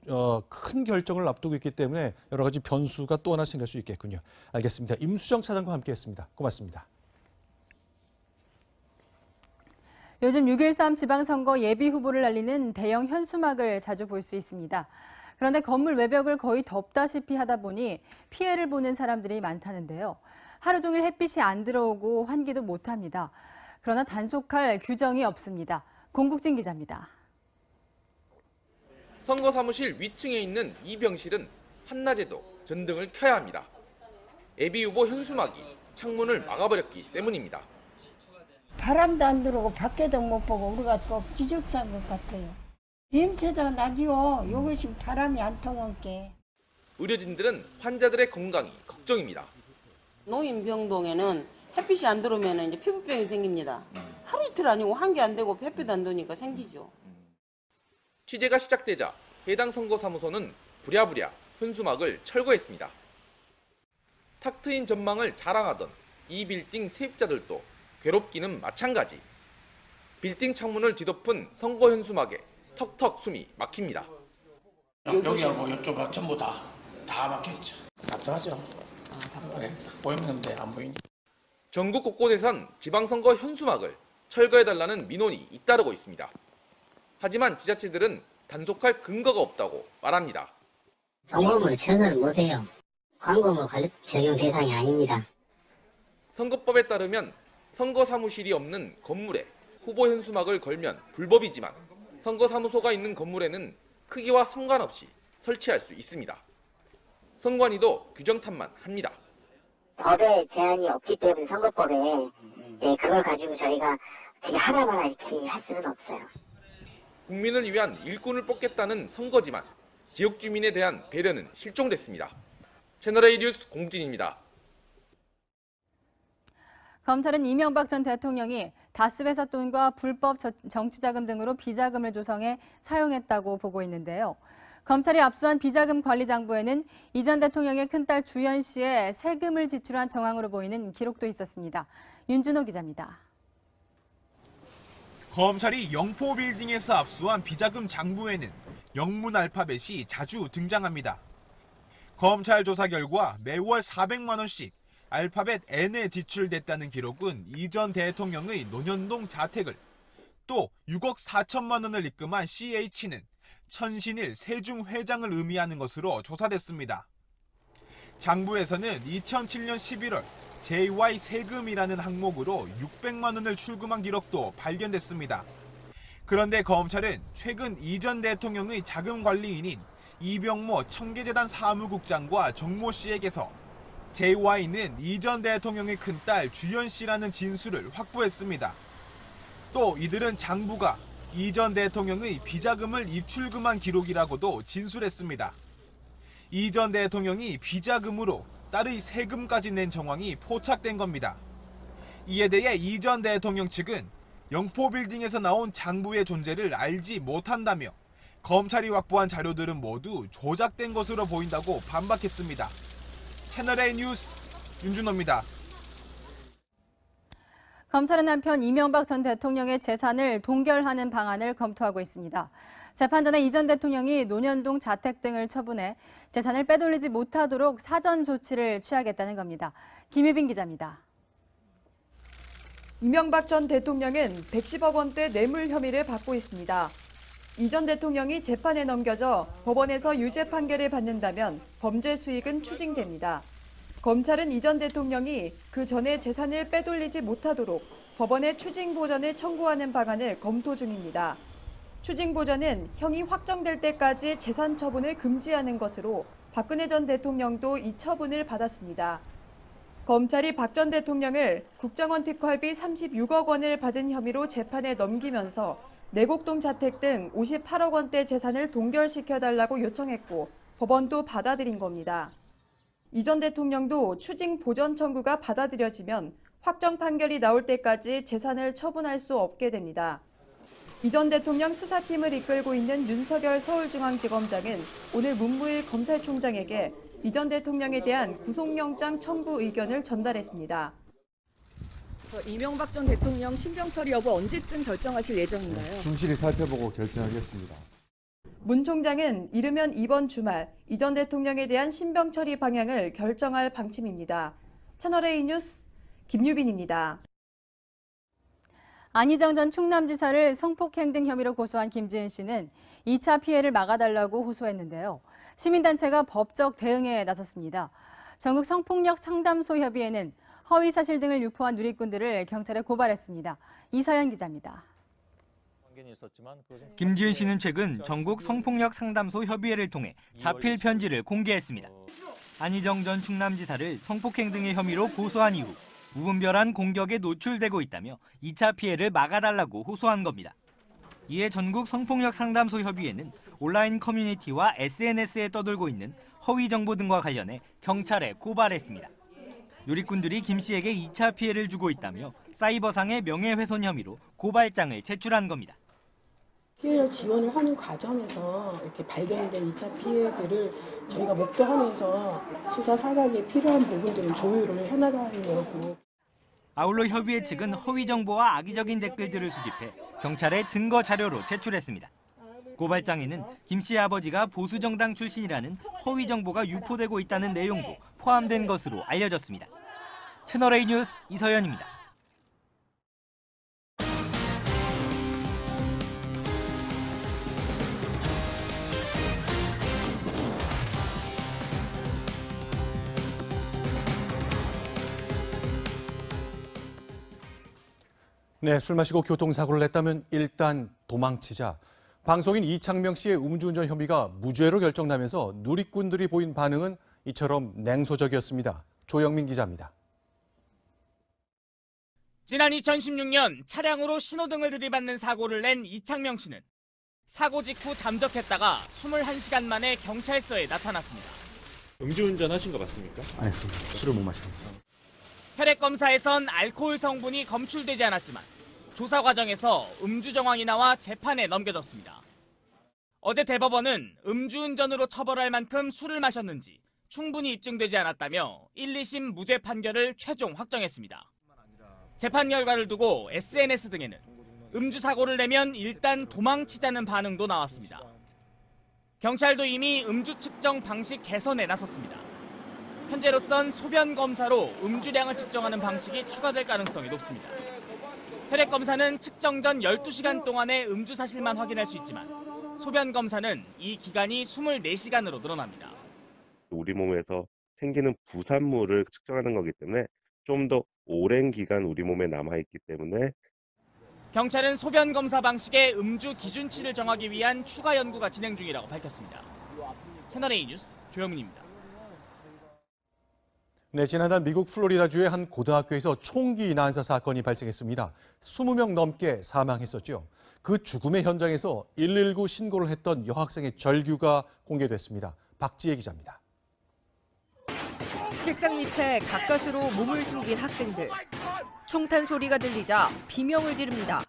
Speaker 1: 큰 결정을 앞두고 있기 때문에 여러 가지 변수가 또 하나 생길 수 있겠군요. 알겠습니다. 임수정 차장과 함께했습니다. 고맙습니다.
Speaker 2: 요즘 6.13 지방선거 예비 후보를 알리는 대형 현수막을 자주 볼 수 있습니다. 그런데 건물 외벽을 거의 덮다시피 하다 보니 피해를 보는 사람들이 많다는데요. 하루 종일 햇빛이 안 들어오고 환기도 못합니다. 그러나 단속할 규정이 없습니다. 공국진 기자입니다.
Speaker 5: 선거 사무실 위층에 있는 이 병실은 한낮에도 전등을 켜야 합니다. 예비 후보 현수막이 창문을 막아버렸기 때문입니다.
Speaker 6: 바람도 안 들어오고 밖에도 못 보고 우리가 또 기적사인 것 같아요. 냄새도 나지요. 이것이 바람이 안 통한 게.
Speaker 5: 의료진들은 환자들의 건강이 걱정입니다.
Speaker 8: 노인병동에는 햇빛이 안 들어오면 이제 피부병이 생깁니다. 하루 이틀 아니고 환기 안 되고 햇빛 안 도니까 생기죠.
Speaker 5: 취재가 시작되자 해당 선거사무소는 부랴부랴 현수막을 철거했습니다. 탁 트인 전망을 자랑하던 이 빌딩 세입자들도 괴롭기는 마찬가지. 빌딩 창문을 뒤덮은 선거 현수막에 턱턱 숨이 막힙니다.
Speaker 9: 여기하고 이쪽은 전부 다 막혀있죠. 답답하죠. 네, 보이면 돼, 안 보이니.
Speaker 5: 전국 곳곳에선 지방선거 현수막을 철거해달라는 민원이 잇따르고 있습니다. 하지만 지자체들은 단속할 근거가 없다고 말합니다.
Speaker 11: 선거물 철거를 못해요. 광고물 적용 대상이 아닙니다.
Speaker 5: 선거법에 따르면 선거 사무실이 없는 건물에 후보 현수막을 걸면 불법이지만 선거사무소가 있는 건물에는 크기와 상관없이 설치할 수 있습니다. 선관위도 규정탓만 합니다.
Speaker 11: 법에 제한이 없기 때문에 선거법에 그걸 가지고 저희가 하나마나 이렇게 할 수는 없어요.
Speaker 5: 국민을 위한 일꾼을 뽑겠다는 선거지만 지역 주민에 대한 배려는 실종됐습니다. 채널A 뉴스 공진입니다.
Speaker 2: 검찰은 이명박 전 대통령이 다스회사 돈과 불법 정치자금 등으로 비자금을 조성해 사용했다고 보고 있는데요. 검찰이 압수한 비자금 관리 장부에는 이 전 대통령의 큰딸 주연 씨의 세금을 지출한 정황으로 보이는 기록도 있었습니다. 윤준호 기자입니다.
Speaker 12: 검찰이 영포 빌딩에서 압수한 비자금 장부에는 영문 알파벳이 자주 등장합니다. 검찰 조사 결과 매월 400만 원씩 알파벳 N에 지출됐다는 기록은 이 전 대통령의 논현동 자택을, 또 6억 4천만 원을 입금한 CH는 천신일 세중 회장을 의미하는 것으로 조사됐습니다. 장부에서는 2007년 11월 JY 세금이라는 항목으로 600만 원을 출금한 기록도 발견됐습니다. 그런데 검찰은 최근 이 전 대통령의 자금 관리인인 이병모 청계재단 사무국장과 정모 씨에게서 JY는 이 전 대통령의 큰딸 주연 씨라는 진술을 확보했습니다. 또 이들은 장부가 이 전 대통령의 비자금을 입출금한 기록이라고도 진술했습니다. 이 전 대통령이 비자금으로 딸의 세금까지 낸 정황이 포착된 겁니다. 이에 대해 이 전 대통령 측은 영포 빌딩에서 나온 장부의 존재를 알지 못한다며 검찰이 확보한 자료들은 모두 조작된 것으로 보인다고 반박했습니다. 채널A 뉴스 윤준호입니다.
Speaker 2: 검찰은 한편 이명박 전 대통령의 재산을 동결하는 방안을 검토하고 있습니다. 재판 전에 이 전 대통령이 논현동 자택 등을 처분해 재산을 빼돌리지 못하도록 사전 조치를 취하겠다는 겁니다. 김유빈 기자입니다.
Speaker 27: 이명박 전 대통령은 110억 원대 뇌물 혐의를 받고 있습니다. 이 전 대통령이 재판에 넘겨져 법원에서 유죄 판결을 받는다면 범죄 수익은 추징됩니다. 검찰은 이 전 대통령이 그 전에 재산을 빼돌리지 못하도록 법원에 추징 보전을 청구하는 방안을 검토 중입니다. 추징 보전은 형이 확정될 때까지 재산 처분을 금지하는 것으로 박근혜 전 대통령도 이 처분을 받았습니다. 검찰이 박 전 대통령을 국정원 특활비 36억 원을 받은 혐의로 재판에 넘기면서 내곡동 자택 등 58억 원대 재산을 동결시켜달라고 요청했고 법원도 받아들인 겁니다. 이 전 대통령도 추징 보전 청구가 받아들여지면 확정 판결이 나올 때까지 재산을 처분할 수 없게 됩니다. 이 전 대통령 수사팀을 이끌고 있는 윤석열 서울중앙지검장은 오늘 문무일 검찰총장에게 이 전 대통령에 대한 구속영장 청구 의견을 전달했습니다.
Speaker 28: 이명박 전 대통령 신병 처리 여부 언제쯤 결정하실 예정인가요?
Speaker 29: 충실히 살펴보고 결정하겠습니다.
Speaker 27: 문 총장은 이르면 이번 주말 이 전 대통령에 대한 신병 처리 방향을 결정할 방침입니다. 채널A 뉴스 김유빈입니다.
Speaker 2: 안희정 전 충남지사를 성폭행 등 혐의로 고소한 김지은 씨는 2차 피해를 막아달라고 호소했는데요. 시민단체가 법적 대응에 나섰습니다. 전국 성폭력 상담소 협의회는 허위 사실 등을 유포한 누리꾼들을 경찰에 고발했습니다. 이서연 기자입니다.
Speaker 4: 김지은 씨는 최근 전국 성폭력 상담소 협의회를 통해 자필 편지를 공개했습니다. 안희정 전 충남지사를 성폭행 등의 혐의로 고소한 이후 무분별한 공격에 노출되고 있다며 2차 피해를 막아달라고 호소한 겁니다. 이에 전국 성폭력 상담소 협의회는 온라인 커뮤니티와 SNS에 떠돌고 있는 허위 정보 등과 관련해 경찰에 고발했습니다. 누리꾼들이 김 씨에게 2차 피해를 주고 있다며 사이버상의 명예훼손 혐의로 고발장을 제출한 겁니다.
Speaker 7: 피해자 지원을 하는 과정에서 이렇게 발견된 2차 피해들을 저희가 목도하면서 수사 사각에 필요한 부분들은 조율을 해나가려고.
Speaker 4: 아울러 협의회 측은 허위 정보와 악의적인 댓글들을 수집해 경찰에 증거 자료로 제출했습니다. 고발장에는 김 씨의 아버지가 보수정당 출신이라는 허위 정보가 유포되고 있다는 내용도 포함된 것으로 알려졌습니다. 채널A 뉴스 이서연입니다.
Speaker 1: 네, 술 마시고 교통사고를 냈다면 일단 도망치자. 방송인 이창명 씨의 음주운전 혐의가 무죄로 결정나면서 누리꾼들이 보인 반응은 이처럼 냉소적이었습니다. 조영민 기자입니다.
Speaker 20: 지난 2016년 차량으로 신호등을 들이받는 사고를 낸 이창명 씨는 사고 직후 잠적했다가 21시간 만에 경찰서에 나타났습니다.
Speaker 10: 음주운전 하신 거 맞습니까?
Speaker 13: 안 했습니다. 술을 못 마셨습니다.
Speaker 20: 혈액 검사에선 알코올 성분이 검출되지 않았지만 조사 과정에서 음주 정황이 나와 재판에 넘겨졌습니다. 어제 대법원은 음주운전으로 처벌할 만큼 술을 마셨는지 충분히 입증되지 않았다며 1, 2심 무죄 판결을 최종 확정했습니다. 재판 결과를 두고 SNS 등에는 음주 사고를 내면 일단 도망치자는 반응도 나왔습니다. 경찰도 이미 음주 측정 방식 개선에 나섰습니다. 현재로선 소변 검사로 음주량을 측정하는 방식이 추가될 가능성이 높습니다. 혈액 검사는 측정 전 12시간 동안의 음주 사실만 확인할 수 있지만 소변 검사는 이 기간이 24시간으로 늘어납니다.
Speaker 14: 우리 몸에서 생기는 부산물을 측정하는 거기 때문에 좀 더 오랜 기간 우리 몸에 남아있기 때문에
Speaker 20: 경찰은 소변 검사 방식의 음주 기준치를 정하기 위한 추가 연구가 진행 중이라고 밝혔습니다. 채널A 뉴스 조영민입니다.
Speaker 1: 네, 지난달 미국 플로리다주의 한 고등학교에서 총기 난사 사건이 발생했습니다. 20명 넘게 사망했었죠. 그 죽음의 현장에서 119 신고를 했던 여학생의 절규가 공개됐습니다. 박지혜 기자입니다.
Speaker 16: 책상 밑에 가까스로 몸을 숨긴 학생들. 총탄 소리가 들리자 비명을 지릅니다.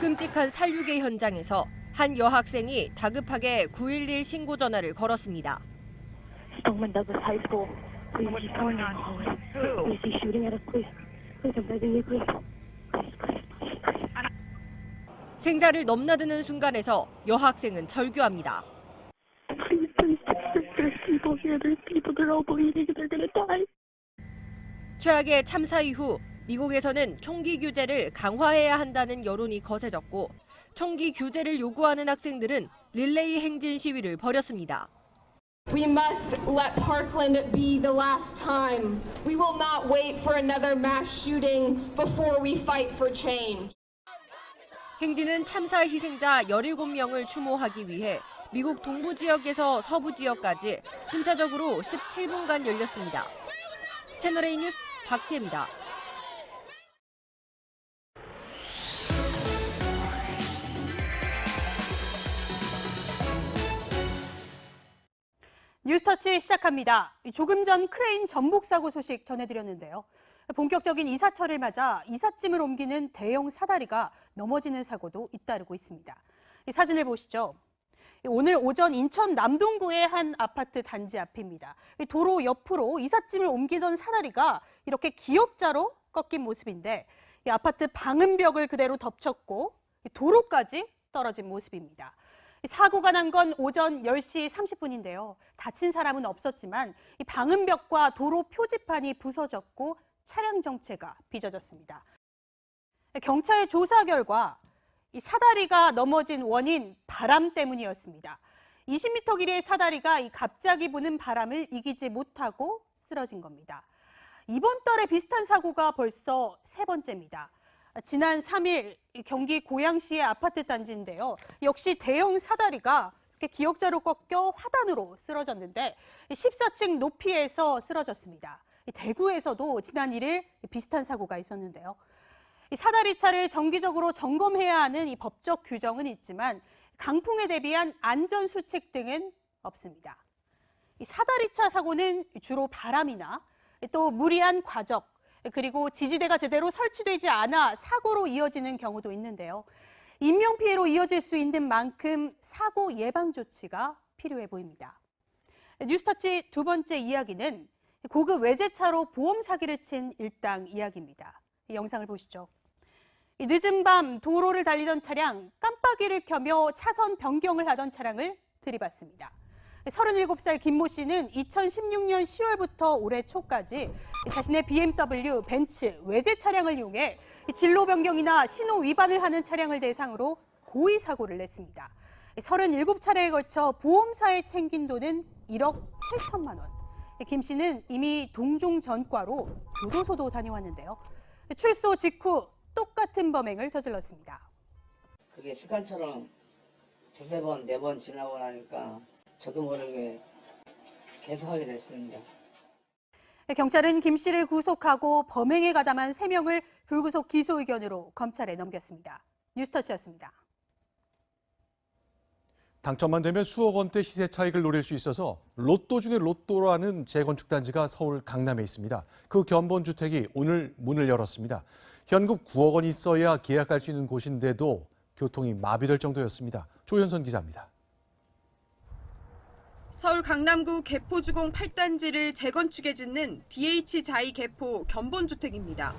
Speaker 16: 끔찍한 살육의 현장에서 한 여학생이 다급하게 911 신고 전화를 걸었습니다.
Speaker 17: Stoneman Douglas High School. Please, she's coming in the hallway. Please, he's shooting at us. Please, please, I'm begging you, please.
Speaker 16: 생자를 넘나드는 순간에서 여학생은 절규합니다.
Speaker 17: Please, please, there's people here. There's people. They're all bleeding. They're gonna die.
Speaker 16: 최악의 참사 이후 미국에서는 총기 규제를 강화해야 한다는 여론이 거세졌고 총기 규제를 요구하는 학생들은 릴레이 행진 시위를 벌였습니다.
Speaker 18: We must let Parkland be the last time. We will not wait for another mass shooting before we fight for change.
Speaker 16: 행진은 참사 희생자 17명을 추모하기 위해 미국 동부 지역에서 서부 지역까지 순차적으로 17분간 열렸습니다. 채널A 뉴스 박지혜입니다.
Speaker 19: 뉴스터치 시작합니다. 조금 전 크레인 전복 사고 소식 전해드렸는데요. 본격적인 이사철을 맞아 이삿짐을 옮기는 대형 사다리가 넘어지는 사고도 잇따르고 있습니다. 이 사진을 보시죠. 오늘 오전 인천 남동구의 한 아파트 단지 앞입니다. 도로 옆으로 이삿짐을 옮기던 사다리가 이렇게 기역자로 꺾인 모습인데 이 아파트 방음벽을 그대로 덮쳤고 도로까지 떨어진 모습입니다. 사고가 난 건 오전 10시 30분인데요. 다친 사람은 없었지만 이 방음벽과 도로 표지판이 부서졌고 차량 정체가 빚어졌습니다. 경찰 조사 결과 이 사다리가 넘어진 원인 바람 때문이었습니다. 20m 길이의 사다리가 이 갑자기 부는 바람을 이기지 못하고 쓰러진 겁니다. 이번 달에 비슷한 사고가 벌써 세 번째입니다. 지난 3일 경기 고양시의 아파트 단지인데요. 역시 대형 사다리가 이렇게 기역자로 꺾여 화단으로 쓰러졌는데 14층 높이에서 쓰러졌습니다. 대구에서도 지난 1일 비슷한 사고가 있었는데요. 이 사다리차를 정기적으로 점검해야 하는 이 법적 규정은 있지만 강풍에 대비한 안전 수칙 등은 없습니다. 이 사다리차 사고는 주로 바람이나 또 무리한 과적, 그리고 지지대가 제대로 설치되지 않아 사고로 이어지는 경우도 있는데요. 인명피해로 이어질 수 있는 만큼 사고 예방 조치가 필요해 보입니다. 뉴스터치 두 번째 이야기는 고급 외제차로 보험 사기를 친 일당 이야기입니다. 이 영상을 보시죠. 늦은 밤 도로를 달리던 차량, 깜빡이를 켜며 차선 변경을 하던 차량을 들이받습니다. 37살 김모 씨는 2016년 10월부터 올해 초까지 자신의 BMW, 벤츠, 외제 차량을 이용해 진로 변경이나 신호 위반을 하는 차량을 대상으로 고의 사고를 냈습니다. 37차례에 걸쳐 보험사에 챙긴 돈은 1억 7천만 원. 김 씨는 이미 동종 전과로 교도소도 다녀왔는데요. 출소 직후 똑같은 범행을 저질렀습니다.
Speaker 3: 그게 습관처럼 두세 번, 네 번 지나고 나니까 저도 모르게 계속하게 됐습니다.
Speaker 19: 경찰은 김 씨를 구속하고 범행에 가담한 3명을 불구속 기소 의견으로 검찰에 넘겼습니다. 뉴스터치였습니다.
Speaker 1: 당첨만 되면 수억 원대 시세 차익을 노릴 수 있어서 로또 중에 로또라는 재건축 단지가 서울 강남에 있습니다. 그 견본주택이 오늘 문을 열었습니다. 현금 9억 원이 있어야 계약할 수 있는 곳인데도 교통이 마비될 정도였습니다. 조현선 기자입니다.
Speaker 27: 서울 강남구 개포주공 8단지를 재건축에 짓는 BH자이 개포 견본주택입니다.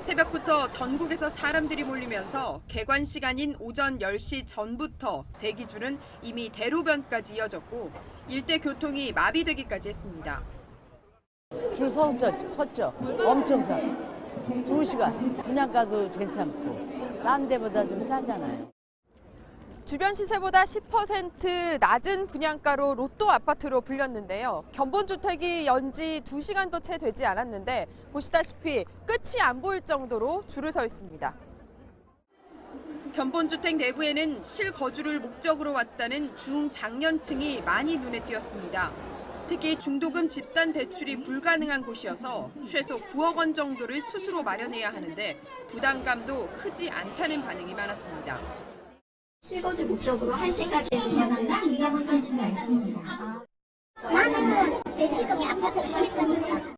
Speaker 27: 새벽부터 전국에서 사람들이 몰리면서 개관 시간인 오전 10시 전부터 대기줄은 이미 대로변까지 이어졌고 일대 교통이 마비되기까지 했습니다.
Speaker 13: 줄 섰죠. 엄청 서. 2시간. 분양가도 괜찮고 딴 데보다 좀 싸잖아요.
Speaker 27: 주변 시세보다 10% 낮은 분양가로 로또 아파트로 불렸는데요. 견본주택이 연지 2시간도 채 되지 않았는데 보시다시피 끝이 안 보일 정도로 줄을 서 있습니다. 견본주택 내부에는 실거주를 목적으로 왔다는 중장년층이 많이 눈에 띄었습니다. 특히 중도금 집단 대출이 불가능한 곳이어서 최소 9억 원 정도를 스스로 마련해야 하는데 부담감도 크지 않다는 반응이 많았습니다.
Speaker 15: 실거주 목적으로 할 때까지는 그냥 중도금 사지는 않습니다. 나는 대출금이 아파트를 살 거니까.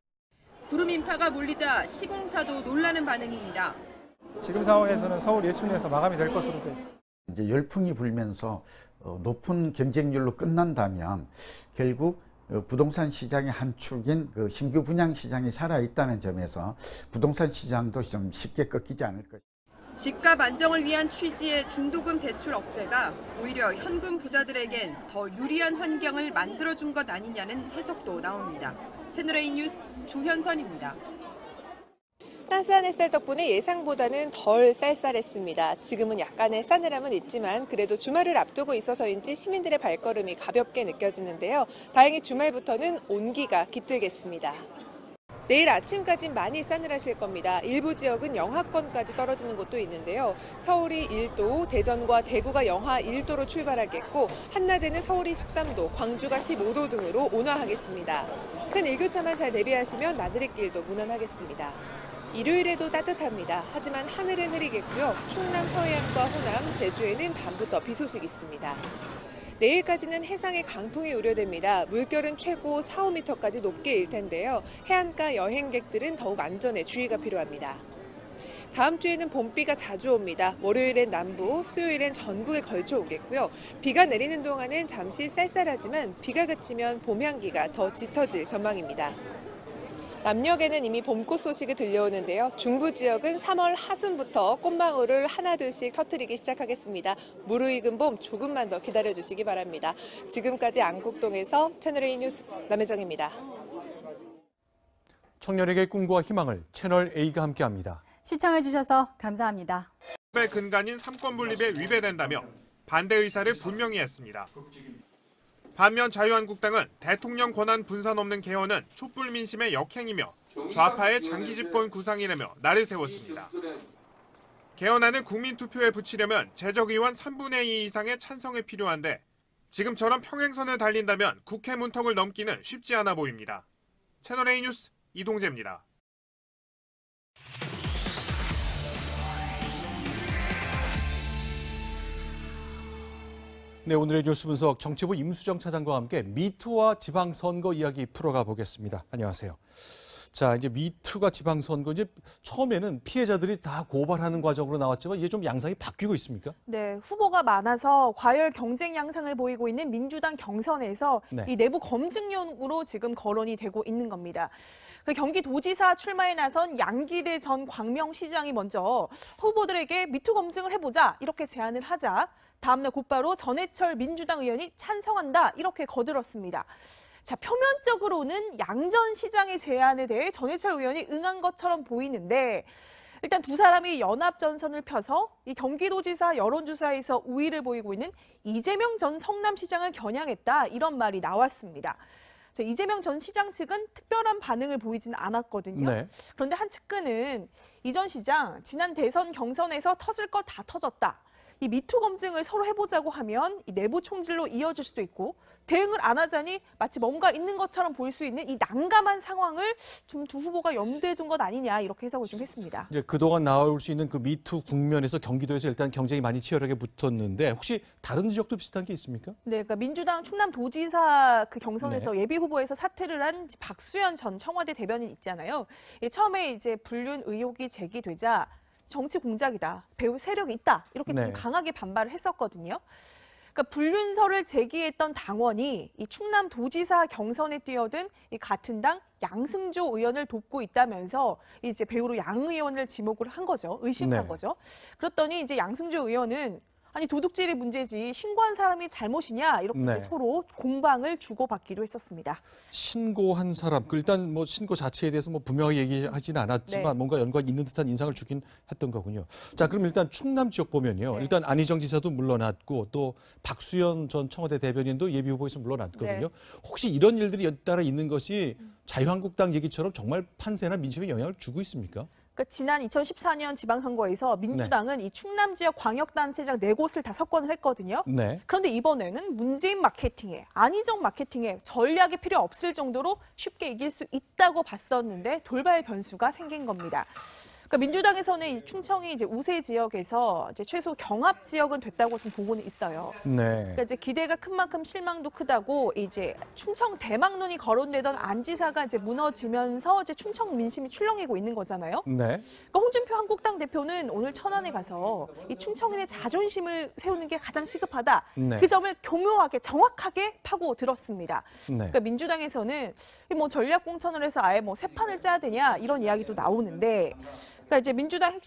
Speaker 27: 구름 인파가 몰리자 시공사도 놀라는 반응입니다.
Speaker 21: 지금 상황에서는 서울 예순에서 마감이 될 것으로 돼.
Speaker 22: 이제 열풍이 불면서 높은 경쟁률로 끝난다면 결국 부동산 시장의 한 축인 신규 분양 시장이 살아있다는 점에서 부동산 시장도 좀 쉽게 꺾이지 않을 것입니다.
Speaker 27: 집값 안정을 위한 취지의 중도금 대출 억제가 오히려 현금 부자들에겐 더 유리한 환경을 만들어준 것 아니냐는 해석도 나옵니다. 채널A 뉴스 조현선입니다.
Speaker 23: 따스한 햇살 덕분에 예상보다는 덜 쌀쌀했습니다. 지금은 약간의 싸늘함은 있지만 그래도 주말을 앞두고 있어서인지 시민들의 발걸음이 가볍게 느껴지는데요. 다행히 주말부터는 온기가 깃들겠습니다. 내일 아침까진 많이 싸늘하실 겁니다. 일부 지역은 영하권까지 떨어지는 곳도 있는데요. 서울이 1도, 대전과 대구가 영하 1도로 출발하겠고 한낮에는 서울이 13도, 광주가 15도 등으로 온화하겠습니다. 큰 일교차만 잘 대비하시면 나들이길도 무난하겠습니다. 일요일에도 따뜻합니다. 하지만 하늘은 흐리겠고요. 충남 서해안과 호남, 제주에는 밤부터 비 소식이 있습니다. 내일까지는 해상에 강풍이 우려됩니다. 물결은 최고 4, 5m까지 높게 일 텐데요. 해안가 여행객들은 더욱 안전에 주의가 필요합니다. 다음 주에는 봄비가 자주 옵니다. 월요일엔 남부, 수요일엔 전국에 걸쳐 오겠고요. 비가 내리는 동안은 잠시 쌀쌀하지만 비가 그치면 봄 향기가 더 짙어질 전망입니다. 남녘에는 이미 봄꽃 소식이 들려오는데요. 중부 지역은 3월 하순부터 꽃망울을 하나둘씩 터뜨리기 시작하겠습니다. 무르익은 봄 조금만 더 기다려주시기 바랍니다. 지금까지 안국동에서 채널A 뉴스 남혜정입니다.
Speaker 1: 청년에게 꿈과 희망을 채널A가 함께합니다.
Speaker 2: 시청해주셔서 감사합니다.
Speaker 5: 의 근간인 삼권 분립에 위배된다며 반대 의사를 분명히 했습니다. 반면 자유한국당은 대통령 권한 분산 없는 개헌은 촛불 민심의 역행이며 좌파의 장기 집권 구상이라며 날을 세웠습니다. 개헌안을 국민투표에 붙이려면 재적의원 3분의 2 이상의 찬성이 필요한데 지금처럼 평행선을 달린다면 국회 문턱을 넘기는 쉽지 않아 보입니다. 채널A 뉴스 이동재입니다.
Speaker 1: 네, 오늘의 뉴스 분석 정치부 임수정 차장과 함께 미투와 지방선거 이야기 풀어가 보겠습니다. 안녕하세요. 자, 이제 미투가 지방선거 이제 처음에는 피해자들이 다 고발하는 과정으로 나왔지만 이제 좀 양상이 바뀌고 있습니까?
Speaker 6: 네, 후보가 많아서 과열 경쟁 양상을 보이고 있는 민주당 경선에서
Speaker 1: 네.
Speaker 6: 이 내부 검증용으로 지금 거론이 되고 있는 겁니다. 그 경기도지사 출마에 나선 양기대 전 광명시장이 먼저 후보들에게 미투 검증을 해보자 이렇게 제안을 하자 다음날 곧바로 전해철 민주당 의원이 찬성한다 이렇게 거들었습니다. 자, 표면적으로는 양 전 시장의 제안에 대해 전해철 의원이 응한 것처럼 보이는데 일단 두 사람이 연합전선을 펴서 이 경기도지사 여론조사에서 우위를 보이고 있는 이재명 전 성남시장을 겨냥했다 이런 말이 나왔습니다. 자, 이재명 전 시장 측은 특별한 반응을 보이지는 않았거든요.
Speaker 1: 네.
Speaker 6: 그런데 한 측근은 이 전 시장 지난 대선 경선에서 터질 거 다 터졌다. 이 미투 검증을 서로 해보자고 하면 이 내부 총질로 이어질 수도 있고 대응을 안 하자니 마치 뭔가 있는 것처럼 보일 수 있는 이 난감한 상황을 좀 두 후보가 염두에 둔 것 아니냐 이렇게 해석을 좀 했습니다.
Speaker 1: 이제 그동안 나올 수 있는 그 미투 국면에서 경기도에서 일단 경쟁이 많이 치열하게 붙었는데 혹시 다른 지역도 비슷한 게 있습니까?
Speaker 6: 네, 그러니까 민주당 충남도지사 그 경선에서
Speaker 1: 네.
Speaker 6: 예비 후보에서 사퇴를 한 박수현 전 청와대 대변인 있잖아요. 처음에 이제 불륜 의혹이 제기되자 정치 공작이다, 배후 세력이 있다 이렇게 좀
Speaker 1: 네.
Speaker 6: 강하게 반발을 했었거든요. 그러니까 불륜설을 제기했던 당원이 이 충남도지사 경선에 뛰어든 이 같은 당 양승조 의원을 돕고 있다면서 이제 배우로 양 의원을 지목을 한 거죠, 의심한
Speaker 1: 네.
Speaker 6: 거죠. 그랬더니 이제 양승조 의원은 아니 도둑질이 문제지 신고한 사람이 잘못이냐 이렇게
Speaker 1: 네.
Speaker 6: 이제 서로 공방을 주고받기도 했었습니다.
Speaker 1: 신고한 사람, 그 일단 뭐 신고 자체에 대해서 뭐 분명히 얘기하지는 않았지만
Speaker 6: 네.
Speaker 1: 뭔가 연관이 있는 듯한 인상을 주긴 했던 거군요. 자, 그럼 일단 충남 지역 보면요.
Speaker 6: 네.
Speaker 1: 일단 안희정 지사도 물러났고 또 박수현 전 청와대 대변인도 예비 후보에서 물러났거든요.
Speaker 6: 네.
Speaker 1: 혹시 이런 일들이 잇따라 있는 것이 자유한국당 얘기처럼 정말 판세나 민심에 영향을 주고 있습니까?
Speaker 6: 그러니까 지난 2014년 지방선거에서 민주당은 이 충남 지역 광역단체장 4곳을 다 석권을 했거든요.
Speaker 1: 네.
Speaker 6: 그런데 이번에는 문재인 마케팅에, 안희정 마케팅에 전략이 필요 없을 정도로 쉽게 이길 수 있다고 봤었는데 돌발 변수가 생긴 겁니다. 그러니까 민주당에서는 이 충청이 이제 우세 지역에서 이제 최소 경합 지역은 됐다고 좀 보고는 있어요.
Speaker 1: 네.
Speaker 6: 그러니까 이제 기대가 큰 만큼 실망도 크다고 이제 충청 대망론이 거론되던 안 지사가 이제 무너지면서 이제 충청 민심이 출렁이고 있는 거잖아요.
Speaker 1: 네.
Speaker 6: 그러니까 홍준표 한국당 대표는 오늘 천안에 가서 이 충청인의 자존심을 세우는 게 가장 시급하다.
Speaker 1: 네.
Speaker 6: 그 점을 교묘하게 정확하게 파고 들었습니다.
Speaker 1: 네.
Speaker 6: 그러니까 민주당에서는 뭐 전략 공천을 해서 아예 뭐 새 판을 짜야 되냐 이런 이야기도 나오는데. 그러니까 이제 민주당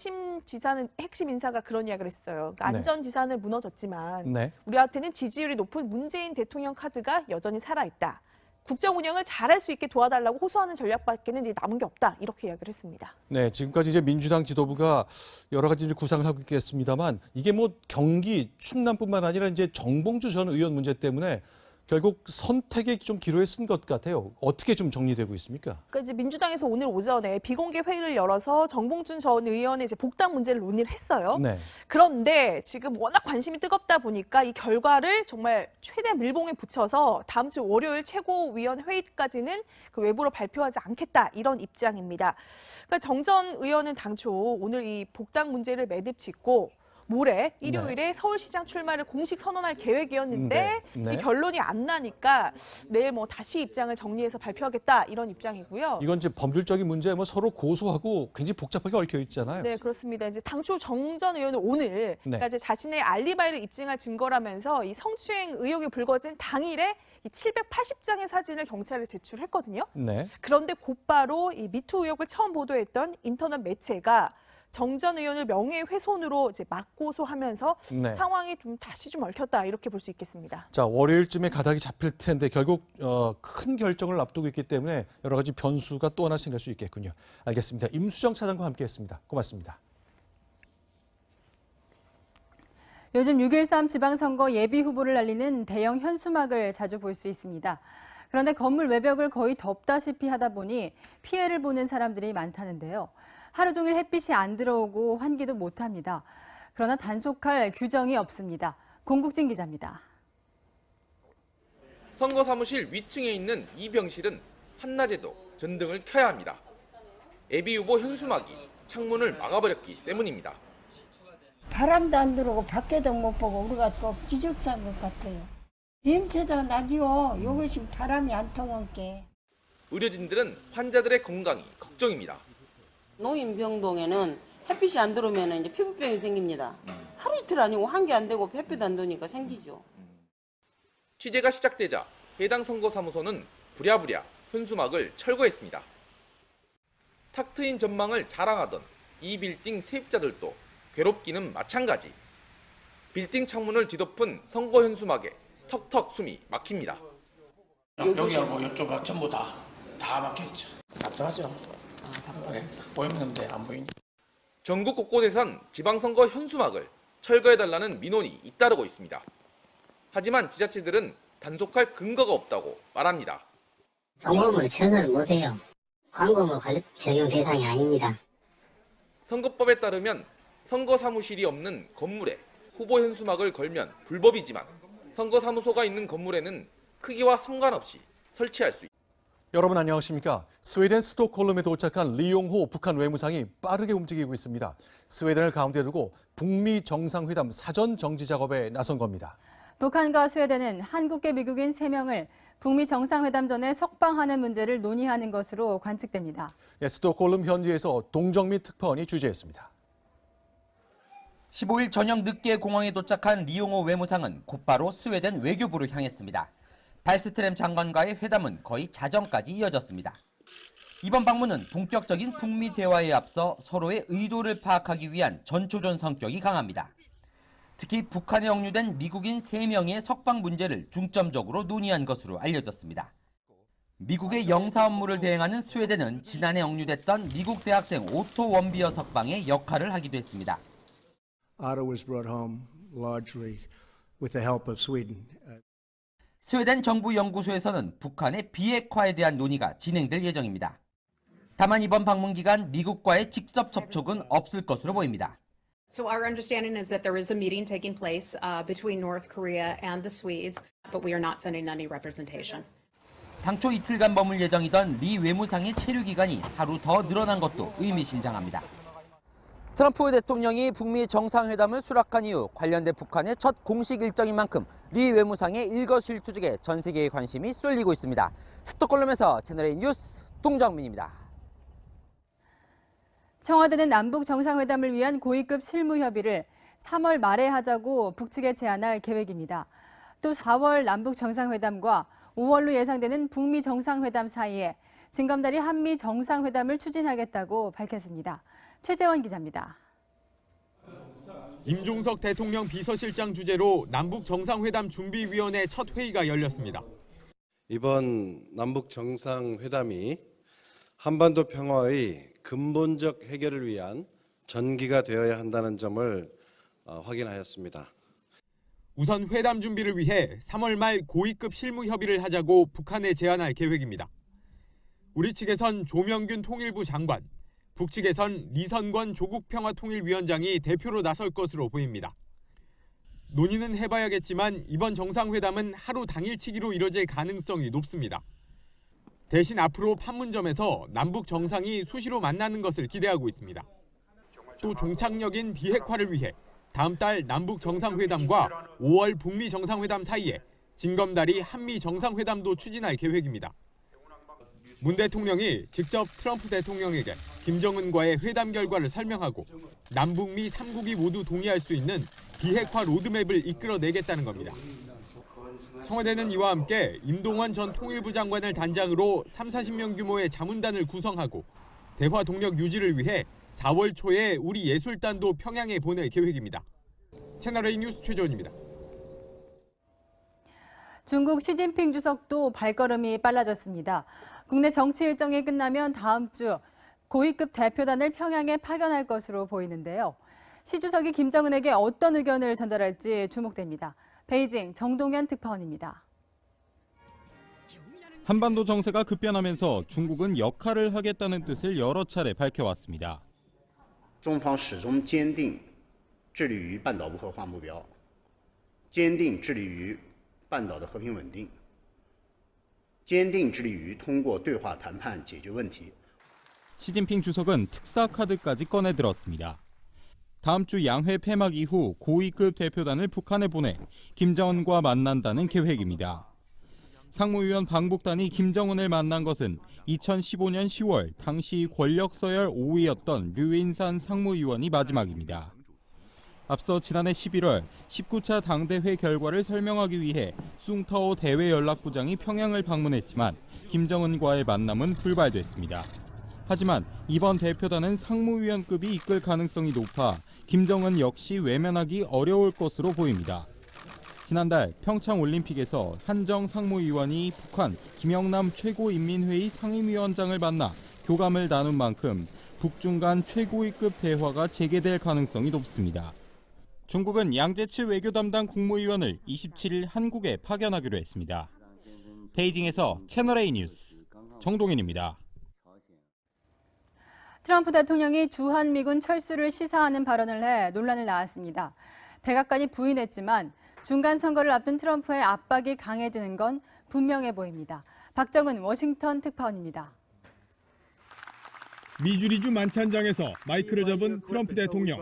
Speaker 6: 핵심 인사가 그런 이야기를 했어요. 그러니까
Speaker 1: 네.
Speaker 6: 안전 지사는 무너졌지만
Speaker 1: 네.
Speaker 6: 우리한테는 지지율이 높은 문재인 대통령 카드가 여전히 살아있다. 국정 운영을 잘할 수 있게 도와달라고 호소하는 전략밖에는 이제 남은 게 없다. 이렇게 이야기를 했습니다.
Speaker 1: 네, 지금까지 이제 민주당 지도부가 여러 가지 이제 구상을 하고 있겠습니다만 이게 뭐 경기, 충남뿐만 아니라 이제 정봉주 전 의원 문제 때문에 결국 선택의 좀 기로에 쓴 것 같아요. 어떻게 좀 정리되고 있습니까?
Speaker 6: 그러니까 이제 민주당에서 오늘 오전에 비공개 회의를 열어서 정봉준 전 의원의 이제 복당 문제를 논의를 했어요.
Speaker 1: 네.
Speaker 6: 그런데 지금 워낙 관심이 뜨겁다 보니까 이 결과를 정말 최대 밀봉에 붙여서 다음 주 월요일 최고위원 회의까지는 그 외부로 발표하지 않겠다 이런 입장입니다. 그러니까 정 전 의원은 당초 오늘 이 복당 문제를 매듭짓고 모레 일요일에 서울시장 출마를 공식 선언할 계획이었는데
Speaker 1: 네.
Speaker 6: 이 결론이 안 나니까 내일 뭐 다시 입장을 정리해서 발표하겠다 이런 입장이고요.
Speaker 1: 이건 이제 법률적인 문제 뭐 서로 고소하고 굉장히 복잡하게 얽혀 있잖아요.
Speaker 6: 네, 그렇습니다. 이제 당초 정 전 의원은 오늘 그러니까 이제 자신의 알리바이를 입증할 증거라면서 이 성추행 의혹이 불거진 당일에 이 780장의 사진을 경찰에 제출했거든요.
Speaker 1: 네.
Speaker 6: 그런데 곧바로 이 미투 의혹을 처음 보도했던 인터넷 매체가 정 전 의원을 명예훼손으로 이제 맞고소하면서
Speaker 1: 네.
Speaker 6: 상황이 좀 다시 좀 얽혔다 이렇게 볼 수 있겠습니다.
Speaker 1: 자, 월요일쯤에 가닥이 잡힐 텐데 결국 큰 결정을 앞두고 있기 때문에 여러 가지 변수가 또 하나 생길 수 있겠군요. 알겠습니다. 임수정 차장과 함께했습니다. 고맙습니다.
Speaker 2: 요즘 6.13 지방선거 예비 후보를 알리는 대형 현수막을 자주 볼 수 있습니다. 그런데 건물 외벽을 거의 덮다시피 하다 보니 피해를 보는 사람들이 많다는데요. 하루 종일 햇빛이 안 들어오고 환기도 못합니다. 그러나 단속할 규정이 없습니다. 공국진 기자입니다.
Speaker 8: 선거 사무실 위층에 있는 이 병실은 한낮에도 전등을 켜야 합니다. 예비 후보 현수막이 창문을 막아버렸기 때문입니다.
Speaker 9: 바람도 안 들어오고 밖에도 못 보고 우리가 또 기적사인 것 같아요. 냄새도 나지요. 이것이 바람이 안 통한 게.
Speaker 8: 의료진들은 환자들의 건강이 걱정입니다.
Speaker 11: 노인병동에는 햇빛이 안 들어오면 이제 피부병이 생깁니다. 하루 이틀 아니고 환기 안 되고 햇빛 안 도니까 생기죠.
Speaker 8: 취재가 시작되자 해당 선거사무소는 부랴부랴 현수막을 철거했습니다. 탁 트인 전망을 자랑하던 이 빌딩 세입자들도 괴롭기는 마찬가지. 빌딩 창문을 뒤덮은 선거 현수막에 턱턱 숨이 막힙니다.
Speaker 12: 여기하고 이쪽하고 전부 다 막혀있죠. 답답하죠. 보이는데 안 보이니.
Speaker 8: 전국 곳곳에선 지방선거 현수막을 철거해달라는 민원이 잇따르고 있습니다. 하지만 지자체들은 단속할 근거가 없다고 말합니다.
Speaker 15: 선거물 철거를 못해요. 광고물 적용 대상이 아닙니다.
Speaker 8: 선거법에 따르면 선거 사무실이 없는 건물에 후보 현수막을 걸면 불법이지만 선거사무소가 있는 건물에는 크기와 상관없이 설치할 수 있습니다.
Speaker 1: 여러분 안녕하십니까? 스웨덴 스톡홀름에 도착한 리용호 북한 외무상이 빠르게 움직이고 있습니다. 스웨덴을 가운데 두고 북미 정상회담 사전 정지 작업에 나선 겁니다.
Speaker 2: 북한과 스웨덴은 한국계 미국인 3명을 북미 정상회담 전에 석방하는 문제를 논의하는 것으로 관측됩니다.
Speaker 1: 스톡홀름 현지에서 동정민 특파원이 취재했습니다.
Speaker 24: 15일 저녁 늦게 공항에 도착한 리용호 외무상은 곧바로 스웨덴 외교부로 향했습니다. 발스트램 장관과의 회담은 거의 자정까지 이어졌습니다. 이번 방문은 본격적인 북미 대화에 앞서 서로의 의도를 파악하기 위한 전초전 성격이 강합니다. 특히 북한에 억류된 미국인 3명의 석방 문제를 중점적으로 논의한 것으로 알려졌습니다. 미국의 영사 업무를 대행하는 스웨덴은 지난해 억류됐던 미국 대학생 오토 원비어 석방에 역할을 하기도 했습니다.
Speaker 25: Otto was brought home largely with the help of Sweden.
Speaker 24: 스웨덴 정부 연구소에서는 북한의 비핵화에 대한 논의가 진행될 예정입니다. 다만 이번 방문 기간 미국과의 직접 접촉은 없을 것으로 보입니다.
Speaker 26: So our understanding is that there is a meeting taking place between North Korea and the Swedes, but we are not sending any representation.
Speaker 24: 당초 이틀간 머물 예정이던 리 외무상의 체류 기간이 하루 더 늘어난 것도 의미심장합니다. 트럼프 대통령이 북미 정상회담을 수락한 이후 관련된 북한의 첫 공식 일정인 만큼 리 외무상의 일거수일투족에 전 세계의 관심이 쏠리고 있습니다. 스톡홀름에서 채널A 뉴스 동정민입니다.
Speaker 2: 청와대는 남북 정상회담을 위한 고위급 실무 협의를 3월 말에 하자고 북측에 제안할 계획입니다. 또 4월 남북 정상회담과 5월로 예상되는 북미 정상회담 사이에 징검다리 한미 정상회담을 추진하겠다고 밝혔습니다. 최재원 기자입니다.
Speaker 5: 임종석 대통령 비서실장 주재로 남북 정상회담 준비위원회 첫 회의가 열렸습니다.
Speaker 28: 이번 남북 정상회담이 한반도 평화의 근본적 해결을 위한 전기가 되어야 한다는 점을 확인하였습니다.
Speaker 5: 우선 회담 준비를 위해 3월 말 고위급 실무 협의를 하자고 북한에 제안할 계획입니다. 우리 측에선 조명균 통일부 장관, 북측에선 리선권 조국평화통일위원장이 대표로 나설 것으로 보입니다. 논의는 해봐야겠지만 이번 정상회담은 하루 당일치기로 이뤄질 가능성이 높습니다. 대신 앞으로 판문점에서 남북 정상이 수시로 만나는 것을 기대하고 있습니다. 또 종착역인 비핵화를 위해 다음 달 남북 정상회담과 5월 북미 정상회담 사이에 징검다리 한미 정상회담도 추진할 계획입니다. 문 대통령이 직접 트럼프 대통령에게 김정은과의 회담 결과를 설명하고 남북미 3국이 모두 동의할 수 있는 비핵화 로드맵을 이끌어내겠다는 겁니다. 청와대는 이와 함께 임동원 전 통일부 장관을 단장으로 30-40명 규모의 자문단을 구성하고 대화 동력 유지를 위해 4월 초에 우리 예술단도 평양에 보낼 계획입니다. 채널A 뉴스 최재원입니다.
Speaker 2: 중국 시진핑 주석도 발걸음이 빨라졌습니다. 국내 정치 일정이 끝나면 다음 주 고위급 대표단을 평양에 파견할 것으로 보이는데요. 시 주석이 김정은에게 어떤 의견을 전달할지 주목됩니다. 베이징 정동현 특파원입니다.
Speaker 4: 한반도 정세가 급변하면서 중국은 역할을 하겠다는 뜻을 여러 차례 밝혀왔습니다.
Speaker 7: 中方始终坚定致力于半岛无核化目标，坚定致力于半岛的和平稳定，坚定致力于通过对话谈判解决问题。
Speaker 4: 시진핑 주석은 특사 카드까지 꺼내들었습니다. 다음 주 양회 폐막 이후 고위급 대표단을 북한에 보내 김정은과 만난다는 계획입니다. 상무위원 방북단이 김정은을 만난 것은 2015년 10월 당시 권력 서열 5위였던 류인산 상무위원이 마지막입니다. 앞서 지난해 11월 19차 당대회 결과를 설명하기 위해 숭타오 대외연락부장이 평양을 방문했지만 김정은과의 만남은 불발됐습니다. 하지만 이번 대표단은 상무위원급이 이끌 가능성이 높아 김정은 역시 외면하기 어려울 것으로 보입니다. 지난달 평창 올림픽에서 한정 상무위원이 북한 김영남 최고인민회의 상임위원장을 만나 교감을 나눈 만큼 북중 간 최고위급 대화가 재개될 가능성이 높습니다. 중국은 양재치 외교 담당 국무위원을 27일 한국에 파견하기로 했습니다. 베이징에서 채널A 뉴스 정동현입니다.
Speaker 2: 트럼프 대통령이 주한미군 철수를 시사하는 발언을 해 논란을 낳았습니다. 백악관이 부인했지만 중간 선거를 앞둔 트럼프의 압박이 강해지는 건 분명해 보입니다. 박정은 워싱턴 특파원입니다.
Speaker 5: 미주리주 만찬장에서 마이크를 잡은 트럼프 대통령.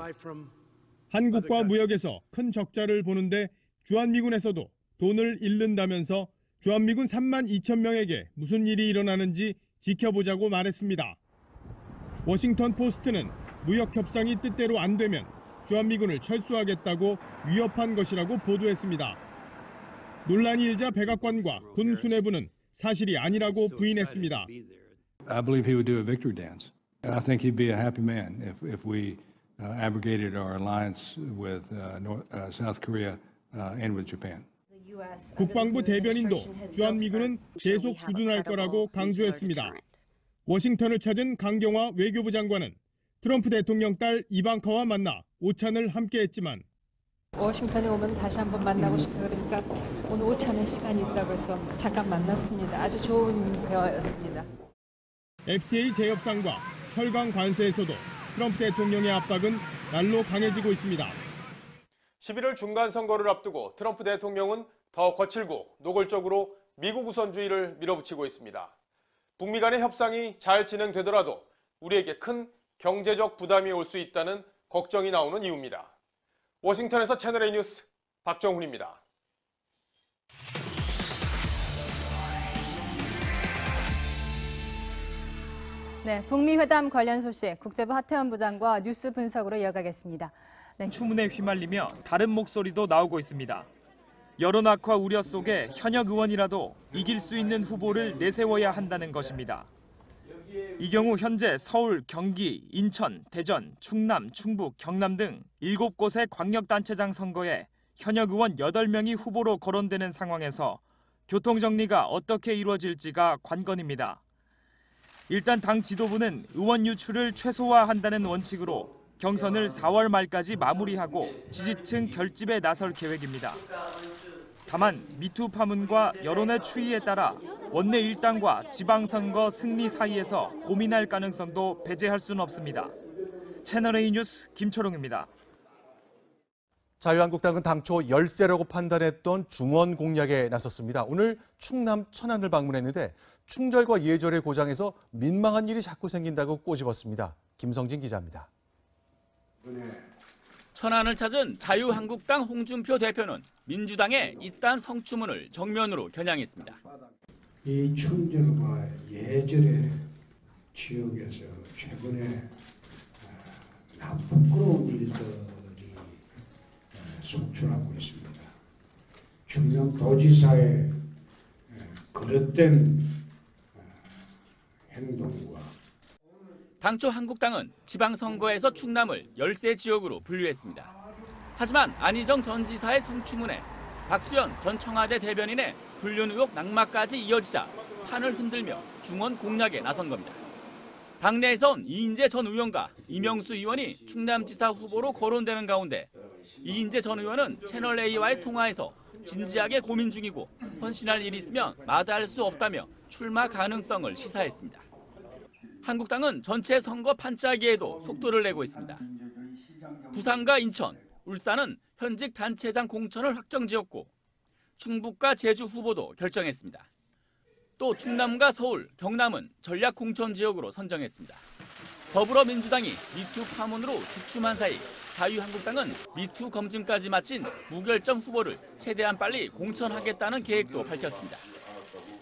Speaker 5: 한국과 무역에서 큰 적자를 보는데 주한미군에서도 돈을 잃는다면서 주한미군 3만 2천 명에게 무슨 일이 일어나는지 지켜보자고 말했습니다. 워싱턴 포스트는 무역 협상이 뜻대로 안 되면 주한미군을 철수하겠다고 위협한 것이라고 보도했습니다. 논란이 일자 백악관과 군 수뇌부는 사실이 아니라고 부인했습니다.
Speaker 10: I believe he would do a victory dance. I think he'd be a happy man if we abrogated our alliance with South Korea and with Japan.
Speaker 5: 국방부 대변인도 주한미군은 계속 주둔할 거라고 강조했습니다. 워싱턴을 찾은 강경화 외교부 장관은 트럼프 대통령 딸 이방카와 만나 오찬을 함께했지만
Speaker 14: 워싱턴에 오면 다시 한번 만나고 싶어요. 그러니까 오늘 오찬의 시간이 있다고 해서 잠깐 만났습니다. 아주 좋은 대화였습니다.
Speaker 5: FTA 재협상과 철강 관세에서도 트럼프 대통령의 압박은 날로 강해지고 있습니다.
Speaker 16: 11월 중간 선거를 앞두고 트럼프 대통령은 더 거칠고 노골적으로 미국 우선주의를 밀어붙이고 있습니다. 북미 간의 협상이 잘 진행되더라도 우리에게 큰 경제적 부담이 올 수 있다는 걱정이 나오는 이유입니다. 워싱턴에서 채널A 뉴스 박정훈입니다.
Speaker 2: 네, 북미 회담 관련 소식 국제부 하태원 부장과 뉴스 분석으로 이어가겠습니다. 네.
Speaker 17: 추문에 휘말리며 다른 목소리도 나오고 있습니다. 여론 악화 우려 속에 현역 의원이라도 이길 수 있는 후보를 내세워야 한다는 것입니다. 이 경우 현재 서울, 경기, 인천, 대전, 충남, 충북, 경남 등 7곳의 광역단체장 선거에 현역 의원 8명이 후보로 거론되는 상황에서 교통정리가 어떻게 이루어질지가 관건입니다. 일단 당 지도부는 의원 유출을 최소화한다는 원칙으로 경선을 4월 말까지 마무리하고 지지층 결집에 나설 계획입니다. 다만 미투 파문과 여론의 추이에 따라 원내 일당과 지방선거 승리 사이에서 고민할 가능성도 배제할 수는 없습니다. 채널A 뉴스 김초롱입니다.
Speaker 1: 자유한국당은 당초 열세라고 판단했던 중원 공략에 나섰습니다. 오늘 충남 천안을 방문했는데 충절과 예절의 고장에서 민망한 일이 자꾸 생긴다고 꼬집었습니다. 김성진 기자입니다.
Speaker 18: 천안을 찾은 자유한국당 홍준표 대표는 민주당의 이딴 성추문을 정면으로 겨냥했습니다.
Speaker 25: 이 충절과 예절의 지역에서 최근에 부끄러운 일들이 속출하고 있습니다. 충남도지사의 그릇된 행동과
Speaker 18: 당초 한국당은 지방선거에서 충남을 열세 지역으로 분류했습니다. 하지만 안희정 전 지사의 성추문에 박수현 전 청와대 대변인의 불륜 의혹 낙마까지 이어지자 판을 흔들며 중원 공략에 나선 겁니다. 당내에선 이인재 전 의원과 이명수 의원이 충남지사 후보로 거론되는 가운데 이인재 전 의원은 채널A와의 통화에서 진지하게 고민 중이고 헌신할 일이 있으면 마다할 수 없다며 출마 가능성을 시사했습니다. 한국당은 전체 선거 판짜기에도 속도를 내고 있습니다. 부산과 인천, 울산은 현직 단체장 공천을 확정지었고 충북과 제주 후보도 결정했습니다. 또 충남과 서울, 경남은 전략 공천 지역으로 선정했습니다. 더불어민주당이 미투 파문으로 주춤한 사이 자유한국당은 미투 검증까지 마친 무결점 후보를 최대한 빨리 공천하겠다는 계획도 밝혔습니다.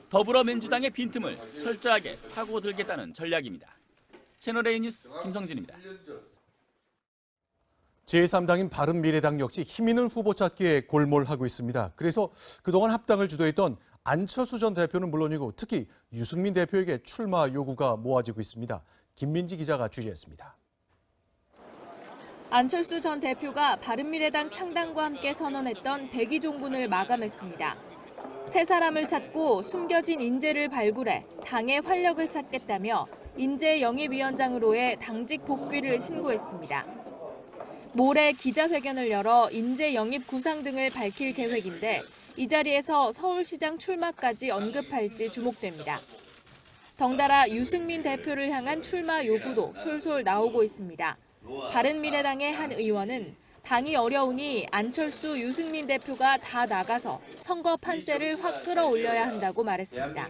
Speaker 18: 더불어민주당의 빈틈을 철저하게 파고들겠다는 전략입니다. 채널A 뉴스 김성진입니다.
Speaker 1: 제3당인 바른미래당 역시 힘있는 후보 찾기에 골몰하고 있습니다. 그래서 그동안 합당을 주도했던 안철수 전 대표는 물론이고 특히 유승민 대표에게 출마 요구가 모아지고 있습니다. 김민지 기자가 취재했습니다.
Speaker 3: 안철수 전 대표가 바른미래당 창당과 함께 선언했던 백의종군을 마감했습니다. 새 사람을 찾고 숨겨진 인재를 발굴해 당의 활력을 찾겠다며 인재 영입위원장으로의 당직 복귀를 신고했습니다. 모레 기자회견을 열어 인재 영입 구상 등을 밝힐 계획인데 이 자리에서 서울시장 출마까지 언급할지 주목됩니다. 덩달아 유승민 대표를 향한 출마 요구도 솔솔 나오고 있습니다. 바른미래당의 한 의원은 당이 어려우니 안철수, 유승민 대표가 다 나가서 선거 판세를 확 끌어올려야 한다고 말했습니다.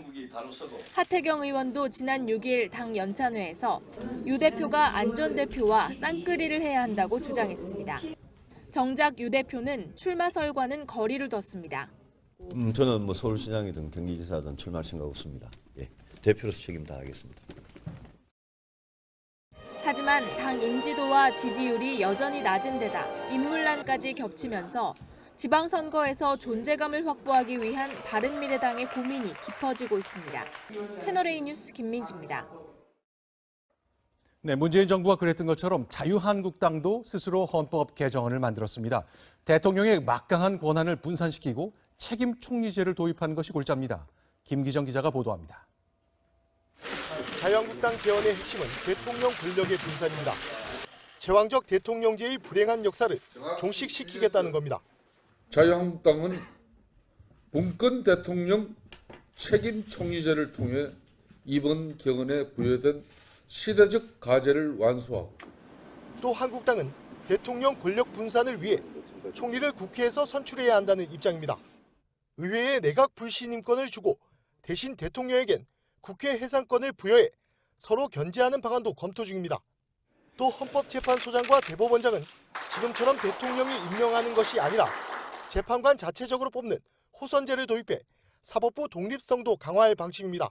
Speaker 3: 하태경 의원도 지난 6일 당 연찬회에서 유 대표가 안 전 대표와 쌍끌이를 해야 한다고 주장했습니다. 정작 유 대표는 출마설과는 거리를 뒀습니다.
Speaker 13: 저는 서울시장이든 경기지사든 출마할 생각 없습니다. 예, 대표로서 책임 다하겠습니다.
Speaker 3: 하지만 당 인지도와 지지율이 여전히 낮은 데다 인물난까지 겹치면서 지방선거에서 존재감을 확보하기 위한 바른미래당의 고민이 깊어지고 있습니다. 채널A 뉴스 김민지입니다.
Speaker 1: 네, 문재인 정부가 그랬던 것처럼 자유한국당도 스스로 헌법 개정안을 만들었습니다. 대통령의 막강한 권한을 분산시키고 책임 총리제를 도입한 것이 골자입니다. 김기정 기자가 보도합니다.
Speaker 19: 자유한국당 개헌의 핵심은 대통령 권력의 분산입니다. 제왕적 대통령제의 불행한 역사를 종식시키겠다는 겁니다.
Speaker 20: 자유한국당은 문건 대통령 책임 총리제를 통해 이번 개헌에 부여된 시대적 과제를 완수하고
Speaker 19: 또 한국당은 대통령 권력 분산을 위해 총리를 국회에서 선출해야 한다는 입장입니다. 의회에 내각 불신임권을 주고 대신 대통령에겐 국회 해산권을 부여해 서로 견제하는 방안도 검토 중입니다. 또 헌법재판소장과 대법원장은 지금처럼 대통령이 임명하는 것이 아니라 재판관 자체적으로 뽑는 호선제를 도입해 사법부 독립성도 강화할 방침입니다.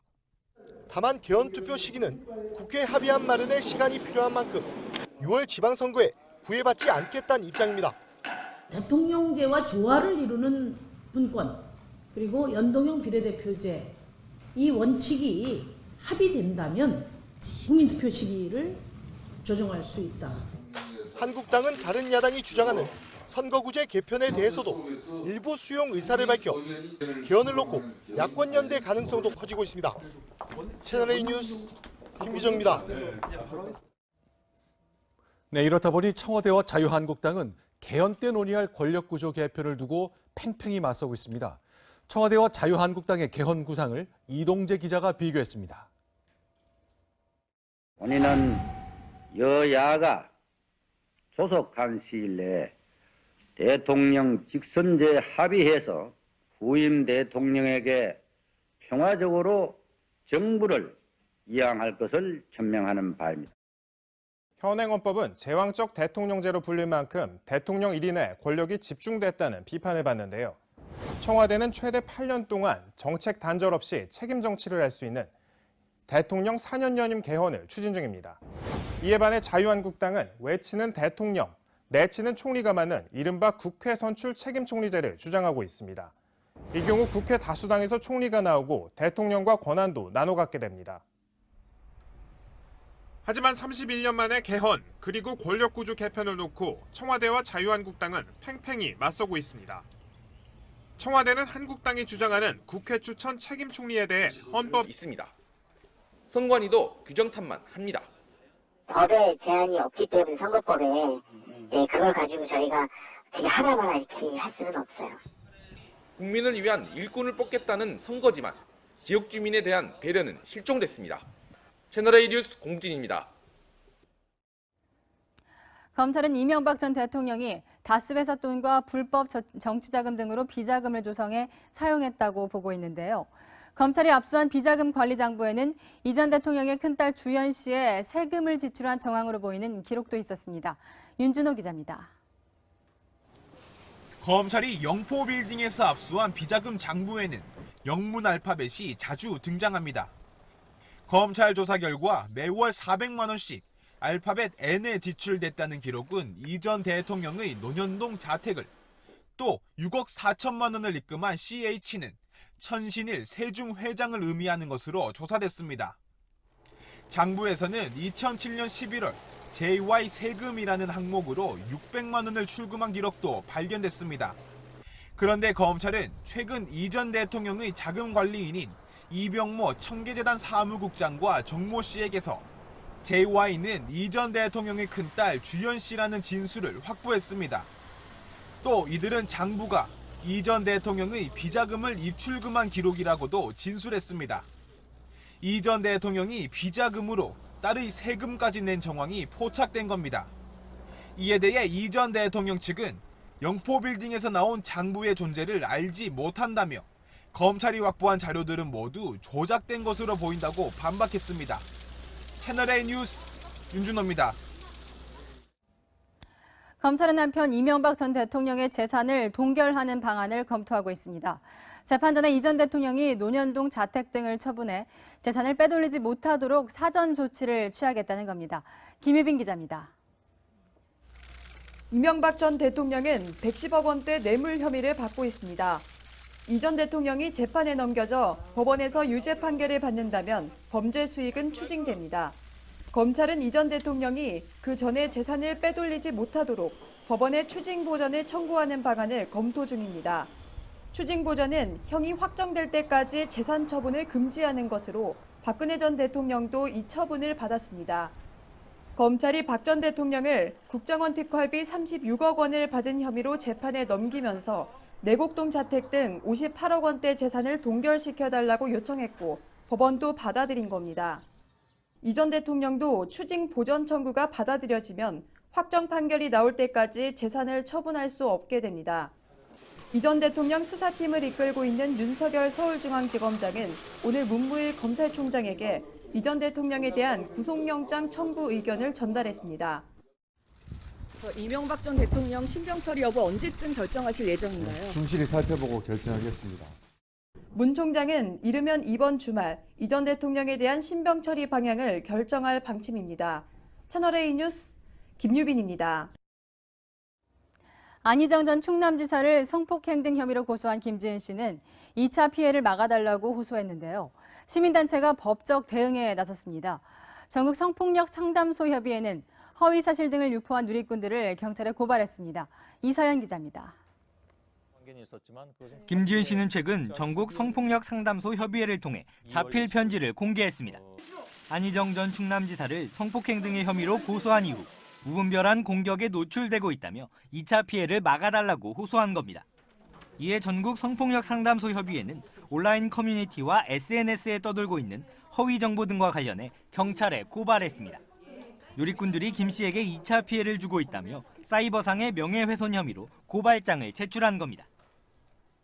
Speaker 19: 다만 개헌 투표 시기는 국회 합의안 마련에 시간이 필요한 만큼 6월 지방선거에 구애받지 않겠다는 입장입니다.
Speaker 21: 대통령제와 조화를 이루는 분권, 그리고 연동형 비례대표제, 이 원칙이 합의된다면 국민투표 시기를 조정할 수 있다.
Speaker 19: 한국당은 다른 야당이 주장하는 선거구제 개편에 대해서도 일부 수용 의사를 밝혀 개헌을 놓고 야권연대 가능성도 커지고 있습니다. 채널A 뉴스 김기정입니다.
Speaker 1: 네, 이렇다 보니 청와대와 자유한국당은 개헌 때 논의할 권력구조 개편을 두고 팽팽히 맞서고 있습니다. 청와대와 자유한국당의 개헌 구상을 이동재 기자가 비교했습니다.
Speaker 22: 본인은 여야가 조속한 시일 내에 대통령 직선제 합의해서 후임 대통령에게 평화적으로 정부를 이양할 것을 천명하는 바입니다.
Speaker 16: 현행헌법은 제왕적 대통령제로 불릴 만큼 대통령 1인에 권력이 집중됐다는 비판을 받는데요. 청와대는 최대 8년 동안 정책 단절 없이 책임 정치를 할 수 있는 대통령 4년 연임 개헌을 추진 중입니다. 이에 반해 자유한국당은 외치는 대통령, 내치는 총리가 맞는 이른바 국회 선출 책임 총리제를 주장하고 있습니다. 이 경우 국회 다수당에서 총리가 나오고 대통령과 권한도 나눠 갖게 됩니다.
Speaker 5: 하지만 31년 만에 개헌 그리고 권력구조 개편을 놓고 청와대와 자유한국당은 팽팽히 맞서고 있습니다. 청와대는 한국당이 주장하는 국회 추천 책임 총리에 대해 헌법
Speaker 6: 있습니다. 선관위도 규정탓만 합니다.
Speaker 8: 법에 제한이 없기 때문에 선거법에 그걸 가지고 저희가 그냥 하나하나 이렇게 할 수는 없어요.
Speaker 6: 국민을 위한 일꾼을 뽑겠다는 선거지만 지역 주민에 대한 배려는 실종됐습니다. 채널A 뉴스 공진입니다.
Speaker 2: 검찰은 이명박 전 대통령이 다스회사 돈과 불법 정치자금 등으로 비자금을 조성해 사용했다고 보고 있는데요. 검찰이 압수한 비자금 관리 장부에는 이 전 대통령의 큰딸 주연 씨의 세금을 지출한 정황으로 보이는 기록도 있었습니다. 윤준호 기자입니다.
Speaker 9: 검찰이 영포빌딩에서 압수한 비자금 장부에는 영문 알파벳이 자주 등장합니다. 검찰 조사 결과 매월 400만 원씩 알파벳 N에 지출됐다는 기록은 이 전 대통령의 논현동 자택을, 또 6억 4천만 원을 입금한 CH는 천신일 세중 회장을 의미하는 것으로 조사됐습니다. 장부에서는 2007년 11월 JY 세금이라는 항목으로 600만 원을 출금한 기록도 발견됐습니다. 그런데 검찰은 최근 이 전 대통령의 자금 관리인인 이병모 청계재단 사무국장과 정모 씨에게서 JY는 이 전 대통령의 큰딸 주연 씨라는 진술을 확보했습니다. 또 이들은 장부가 이 전 대통령의 비자금을 입출금한 기록이라고도 진술했습니다. 이 전 대통령이 비자금으로 딸의 세금까지 낸 정황이 포착된 겁니다. 이에 대해 이 전 대통령 측은 영포빌딩에서 나온 장부의 존재를 알지 못한다며 검찰이 확보한 자료들은 모두 조작된 것으로 보인다고 반박했습니다. 채널A 뉴스 윤준호입니다.
Speaker 2: 검찰은 한편 이명박 전 대통령의 재산을 동결하는 방안을 검토하고 있습니다. 재판 전에 이 전 대통령이 논현동 자택 등을 처분해 재산을 빼돌리지 못하도록 사전 조치를 취하겠다는 겁니다. 김유빈 기자입니다.
Speaker 11: 이명박 전 대통령은 110억 원대 뇌물 혐의를 받고 있습니다. 이 전 대통령이 재판에 넘겨져 법원에서 유죄 판결을 받는다면 범죄 수익은 추징됩니다. 검찰은 이 전 대통령이 그 전에 재산을 빼돌리지 못하도록 법원에 추징 보전을 청구하는 방안을 검토 중입니다. 추징 보전은 형이 확정될 때까지 재산 처분을 금지하는 것으로 박근혜 전 대통령도 이 처분을 받았습니다. 검찰이 박 전 대통령을 국정원 특활비 36억 원을 받은 혐의로 재판에 넘기면서 내곡동 자택 등 58억 원대 재산을 동결시켜달라고 요청했고 법원도 받아들인 겁니다. 이 전 대통령도 추징 보전 청구가 받아들여지면 확정 판결이 나올 때까지 재산을 처분할 수 없게 됩니다. 이 전 대통령 수사팀을 이끌고 있는 윤석열 서울중앙지검장은 오늘 문무일 검찰총장에게 이 전 대통령에 대한 구속영장 청구 의견을 전달했습니다.
Speaker 12: 이명박 전 대통령 신병 처리 여부 언제쯤 결정하실 예정인가요?
Speaker 15: 충실히 살펴보고 결정하겠습니다.
Speaker 11: 문 총장은 이르면 이번 주말 이 전 대통령에 대한 신병 처리 방향을 결정할 방침입니다. 채널A 뉴스 김유빈입니다.
Speaker 2: 안희정 전 충남지사를 성폭행 등 혐의로 고소한 김지은 씨는 2차 피해를 막아달라고 호소했는데요. 시민단체가 법적 대응에 나섰습니다. 전국 성폭력 상담소 협의회는 허위사실 등을 유포한 누리꾼들을 경찰에 고발했습니다. 이서연 기자입니다.
Speaker 23: 김지은 씨는 최근 전국 성폭력 상담소 협의회를 통해 자필 편지를 공개했습니다. 안희정 전 충남지사를 성폭행 등의 혐의로 고소한 이후 무분별한 공격에 노출되고 있다며 2차 피해를 막아달라고 호소한 겁니다. 이에 전국 성폭력 상담소 협의회는 온라인 커뮤니티와 SNS에 떠돌고 있는 허위 정보 등과 관련해 경찰에 고발했습니다. 누리꾼들이 김 씨에게 2차 피해를 주고 있다며 사이버상의 명예훼손 혐의로 고발장을 제출한 겁니다.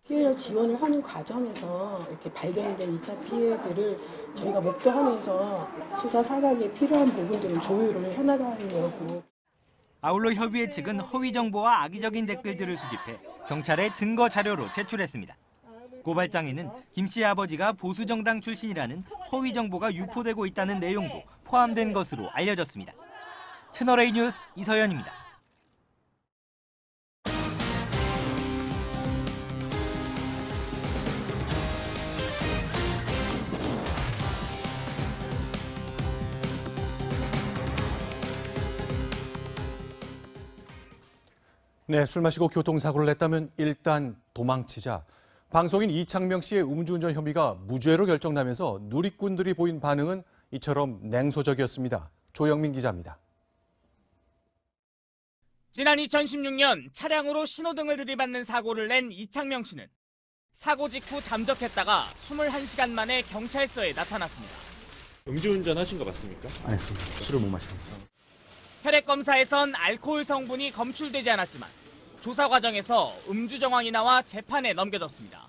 Speaker 27: 피해자 지원을 하는 과정에서 이렇게 발견된 2차 피해들을 저희가 목도하면서 수사 사각에 필요한 부분들을 조율을 해나가려고.
Speaker 23: 아울러 협의회 측은 허위 정보와 악의적인 댓글들을 수집해 경찰에 증거 자료로 제출했습니다. 고발장에는 김 씨의 아버지가 보수정당 출신이라는 허위 정보가 유포되고 있다는 내용도 포함된 것으로 알려졌습니다. 채널A 뉴스 이서연입니다.
Speaker 1: 네, 술 마시고 교통사고를 냈다면 일단 도망치자. 방송인 이창명 씨의 음주운전 혐의가 무죄로 결정나면서 누리꾼들이 보인 반응은 이처럼 냉소적이었습니다. 조영민 기자입니다.
Speaker 18: 지난 2016년 차량으로 신호등을 들이받는 사고를 낸 이창명 씨는 사고 직후 잠적했다가 21시간 만에 경찰서에 나타났습니다.
Speaker 4: 음주운전 하신 거 맞습니까?
Speaker 15: 안 했습니다. 술을 못 마십니다.
Speaker 18: 혈액 검사에선 알코올 성분이 검출되지 않았지만 조사 과정에서 음주 정황이 나와 재판에 넘겨졌습니다.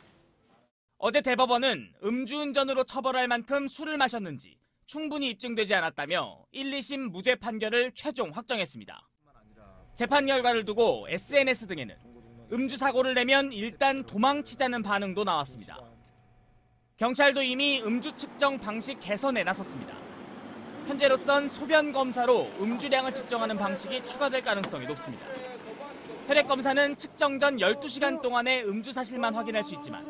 Speaker 18: 어제 대법원은 음주운전으로 처벌할 만큼 술을 마셨는지 충분히 입증되지 않았다며 1, 2심 무죄 판결을 최종 확정했습니다. 재판 결과를 두고 SNS 등에는 음주 사고를 내면 일단 도망치자는 반응도 나왔습니다. 경찰도 이미 음주 측정 방식 개선에 나섰습니다. 현재로선 소변 검사로 음주량을 측정하는 방식이 추가될 가능성이 높습니다. 혈액 검사는 측정 전 12시간 동안의 음주 사실만 확인할 수 있지만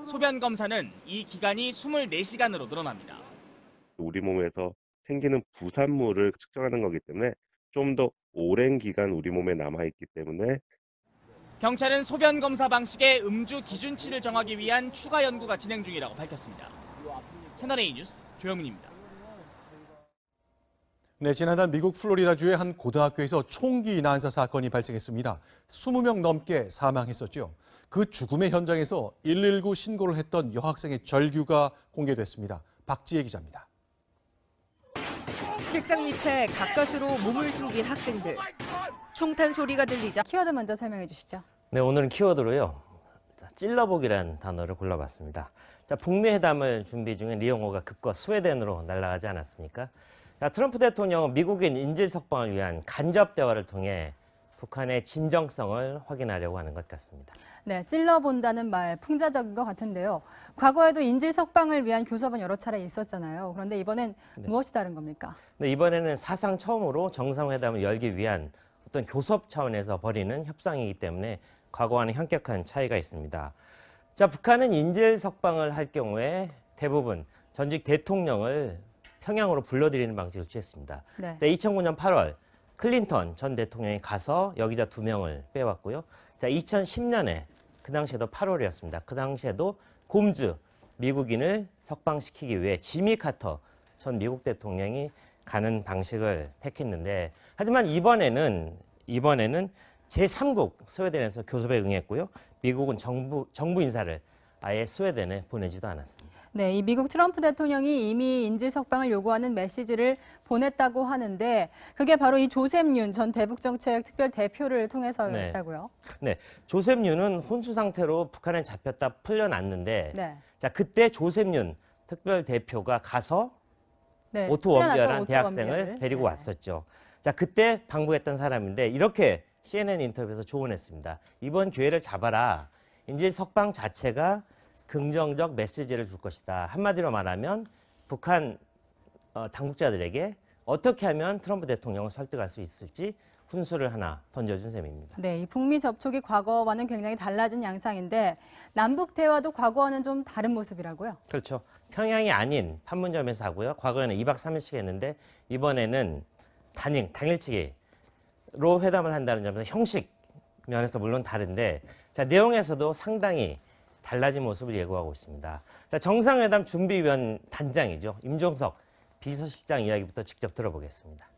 Speaker 18: 소변 검사는 이 기간이 24시간으로 늘어납니다.
Speaker 7: 우리 몸에서 생기는 부산물을 측정하는 거기 때문에 좀 더 오랜 기간 우리 몸에 남아있기 때문에
Speaker 18: 경찰은 소변 검사 방식의 음주 기준치를 정하기 위한 추가 연구가 진행 중이라고 밝혔습니다. 채널A 뉴스 조영민입니다.
Speaker 1: 네, 지난달 미국 플로리다주의 한 고등학교에서 총기 난사 사건이 발생했습니다. 20명 넘게 사망했었죠. 그 죽음의 현장에서 119 신고를 했던 여학생의 절규가 공개됐습니다. 박지혜 기자입니다.
Speaker 10: 책상 밑에 가까스로 몸을 숨긴 학생들. 총탄 소리가 들리자
Speaker 2: 키워드 먼저 설명해 주시죠.
Speaker 14: 네, 오늘은 키워드로요. 찔러보기라는 단어를 골라봤습니다. 자, 북미 회담을 준비 중인 리용호가 급거 스웨덴으로 날아가지 않았습니까? 자, 트럼프 대통령은 미국인 인질 석방을 위한 간접 대화를 통해 북한의 진정성을 확인하려고 하는 것 같습니다.
Speaker 2: 네, 찔러본다는 말 풍자적인 것 같은데요. 과거에도 인질 석방을 위한 교섭은 여러 차례 있었잖아요. 그런데 이번엔 무엇이 다른 겁니까?
Speaker 14: 네, 이번에는 사상 처음으로 정상회담을 열기 위한 어떤 교섭 차원에서 벌이는 협상이기 때문에 과거와는 현격한 차이가 있습니다. 자, 북한은 인질 석방을 할 경우에 대부분 전직 대통령을 평양으로 불러들이는 방식을 취했습니다.
Speaker 2: 네.
Speaker 14: 2009년 8월 클린턴 전 대통령이 가서 여기자 2명을 빼왔고요. 자, 2010년에 그 당시에도 8월이었습니다. 그 당시에도 곰즈 미국인을 석방시키기 위해 지미 카터 전 미국 대통령이 가는 방식을 택했는데, 하지만 이번에는 제3국 스웨덴에서 교섭에 응했고요. 미국은 정부 인사를 아예 스웨덴에 보내지도 않았습니다.
Speaker 2: 네, 이 미국 트럼프 대통령이 이미 인질 석방을 요구하는 메시지를 보냈다고 하는데 그게 바로 이 조셉 윤 전 대북정책 특별 대표를 통해서였다고요?
Speaker 14: 네, 조셉 윤은 혼수 상태로 북한에 잡혔다 풀려났는데,
Speaker 2: 네.
Speaker 14: 자, 그때 조셉 윤 특별 대표가 가서
Speaker 2: 네,
Speaker 14: 오토 원비어라는
Speaker 2: 오토
Speaker 14: 대학생을
Speaker 2: 원비어를.
Speaker 14: 데리고 왔었죠. 자, 그때 방북했던 사람인데 이렇게 CNN 인터뷰에서 조언했습니다. 이번 기회를 잡아라. 인질 석방 자체가 긍정적 메시지를 줄 것이다. 한마디로 말하면 북한 당국자들에게 어떻게 하면 트럼프 대통령을 설득할 수 있을지 훈수를 하나 던져준 셈입니다.
Speaker 2: 네, 이 북미 접촉이 과거와는 굉장히 달라진 양상인데 남북 대화도 과거와는 좀 다른 모습이라고요?
Speaker 14: 그렇죠. 평양이 아닌 판문점에서 하고요. 과거에는 2박 3일씩 했는데 이번에는 당일치기로 회담을 한다는 점에서 형식 면에서 물론 다른데, 자, 내용에서도 상당히 달라진 모습을 예고하고 있습니다. 자, 정상회담 준비위원 단장이죠. 임종석 비서실장 이야기부터 직접 들어보겠습니다.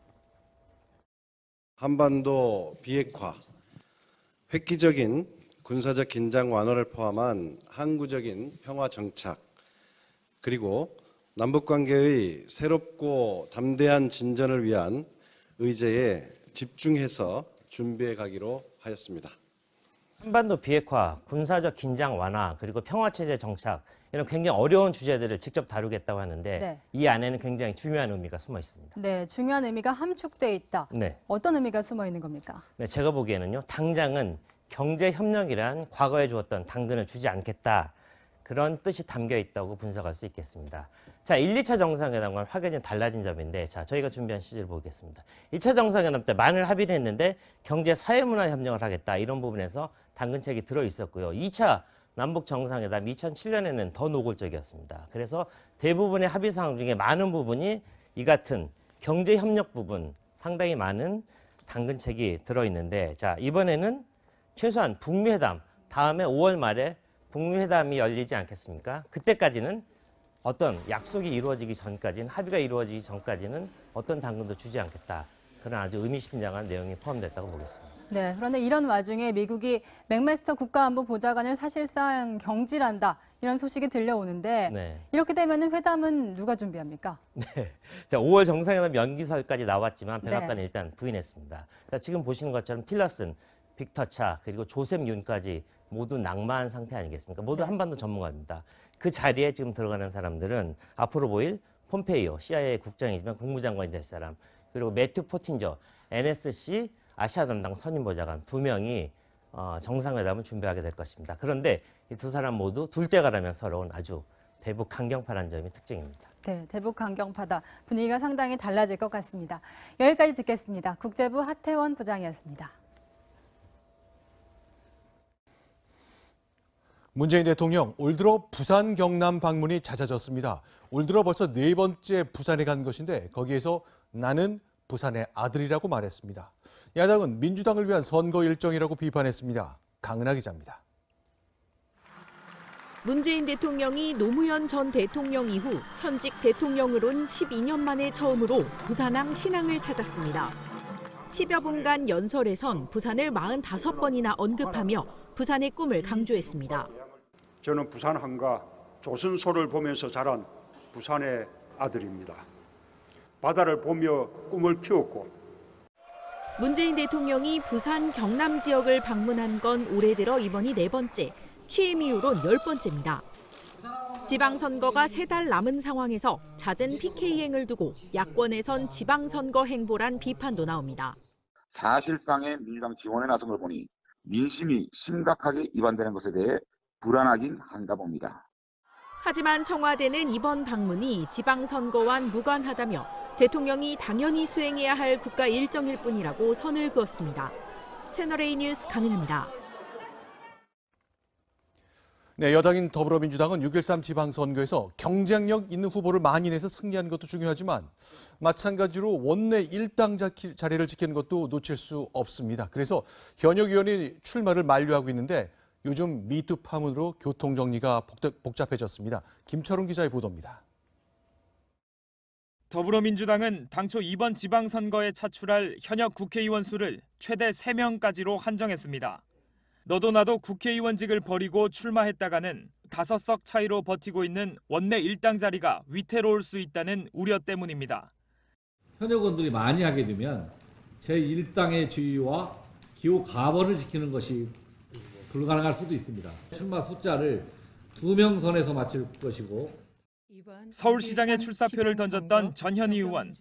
Speaker 17: 한반도 비핵화, 획기적인 군사적 긴장 완화를 포함한 항구적인 평화 정착, 그리고 남북관계의 새롭고 담대한 진전을 위한 의제에 집중해서 준비해 가기로 하였습니다.
Speaker 14: 한반도 비핵화, 군사적 긴장 완화, 그리고 평화체제 정착, 이런 굉장히 어려운 주제들을 직접 다루겠다고 하는데
Speaker 2: 네.
Speaker 14: 이 안에는 굉장히 중요한 의미가 숨어 있습니다.
Speaker 2: 네, 중요한 의미가 함축되어 있다.
Speaker 14: 네.
Speaker 2: 어떤 의미가 숨어 있는 겁니까?
Speaker 14: 네, 제가 보기에는요. 당장은 경제협력이란 과거에 주었던 당근을 주지 않겠다. 그런 뜻이 담겨 있다고 분석할 수 있겠습니다. 자, 1, 2차 정상회담과는 확연히 달라진 점인데, 자, 저희가 준비한 시제를 보겠습니다. 2차 정상회담 때 많은 합의를 했는데 경제 사회문화 협력을 하겠다. 이런 부분에서 당근책이 들어 있었고요. 2차 남북 정상회담 2007년에는 더 노골적이었습니다. 그래서 대부분의 합의 사항 중에 많은 부분이 이 같은 경제 협력 부분 상당히 많은 당근책이 들어 있는데, 자, 이번에는 최소한 북미 회담, 다음에 5월 말에 북미 회담이 열리지 않겠습니까? 그때까지는 어떤 약속이 이루어지기 전까지는, 합의가 이루어지기 전까지는 어떤 당근도 주지 않겠다. 그런 아주 의미심장한 내용이 포함됐다고 보겠습니다.
Speaker 2: 네, 그런데 이런 와중에 미국이 맥메스터 국가안보보좌관을 사실상 경질한다. 이런 소식이 들려오는데
Speaker 14: 네.
Speaker 2: 이렇게 되면 회담은 누가 준비합니까?
Speaker 14: 네. 자, 5월 정상회담 연기설까지 나왔지만 백악관은
Speaker 2: 네. 일단
Speaker 14: 부인했습니다. 자, 지금 보시는 것처럼 틸러슨, 빅터 차, 그리고 조셉 윤까지 모두 낙마한 상태 아니겠습니까? 모두
Speaker 2: 네.
Speaker 14: 한반도 전문가입니다. 그 자리에 지금 들어가는 사람들은 앞으로 보일 폼페이오, CIA 국장이지만 국무장관이 될 사람, 그리고 매튜 포틴저, NSC 아시아 담당 선임보좌관 2명이 정상회담을 준비하게 될 것입니다. 그런데 이 두 사람 모두 둘째가라면 서러운 아주 대북 강경파라는 점이 특징입니다.
Speaker 2: 네, 대북 강경파다. 분위기가 상당히 달라질 것 같습니다. 여기까지 듣겠습니다. 국제부 하태원 부장이었습니다.
Speaker 1: 문재인 대통령 올 들어 부산 경남 방문이 잦아졌습니다. 올 들어 벌써 4번째 부산에 간 것인데 거기에서 나는 부산의 아들이라고 말했습니다. 야당은 민주당을 위한 선거 일정이라고 비판했습니다. 강은하 기자입니다.
Speaker 10: 문재인 대통령이 노무현 전 대통령 이후 현직 대통령으론 12년 만에 처음으로 부산항 신항을 찾았습니다. 10여 분간 연설에선 부산을 45번이나 언급하며 부산의 꿈을 강조했습니다.
Speaker 3: 저는 부산항과 조선소를 보면서 자란 부산의 아들입니다. 바다를 보며 꿈을 피웠고
Speaker 10: 문재인 대통령이 부산 경남 지역을 방문한 건 올해 들어 이번이 4번째, 취임 이후론 10번째입니다. 지방선거가 3달 남은 상황에서 잦은 PK행을 두고 야권에선 지방선거 행보란 비판도 나옵니다.
Speaker 13: 사실상의 민주당 지원에 나선 걸 보니 민심이 심각하게 이반되는 것에 대해 불안하긴 한가 봅니다.
Speaker 10: 하지만 청와대는 이번 방문이 지방선거와는 무관하다며 대통령이 당연히 수행해야 할 국가 일정일 뿐이라고 선을 그었습니다. 채널A 뉴스 강은하입니다.
Speaker 1: 네, 여당인 더불어민주당은 6.13 지방선거에서 경쟁력 있는 후보를 많이 내서 승리한 것도 중요하지만 마찬가지로 원내 1당 자리를 지키는 것도 놓칠 수 없습니다. 그래서 현역 의원이 출마를 만류하고 있는데 요즘 미투 파문으로 교통정리가 복잡해졌습니다. 김철웅 기자의 보도입니다.
Speaker 20: 더불어민주당은 당초 이번 지방선거에 차출할 현역 국회의원 수를 최대 3명까지로 한정했습니다. 너도 나도 국회의원직을 버리고 출마했다가는 5석 차이로 버티고 있는 원내 1당 자리가 위태로울 수 있다는 우려 때문입니다.
Speaker 21: 현역원들이 많이 하게 되면 제1당의 지위와 기호 가번을 지키는 것이 불가능할 수도 있습니다. 출마 숫자를 2명 선에서 맞출 것이고
Speaker 20: 서울시장에 출사표를 던졌던 전현희 의원,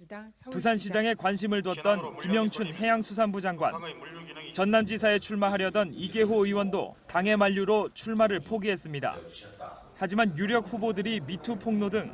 Speaker 20: 부산시장에 관심을 뒀던 김영춘 해양수산부 장관, 전남지사에 출마하려던 이계호 의원도 당의 만류로 출마를 포기했습니다. 하지만 유력 후보들이 미투 폭로 등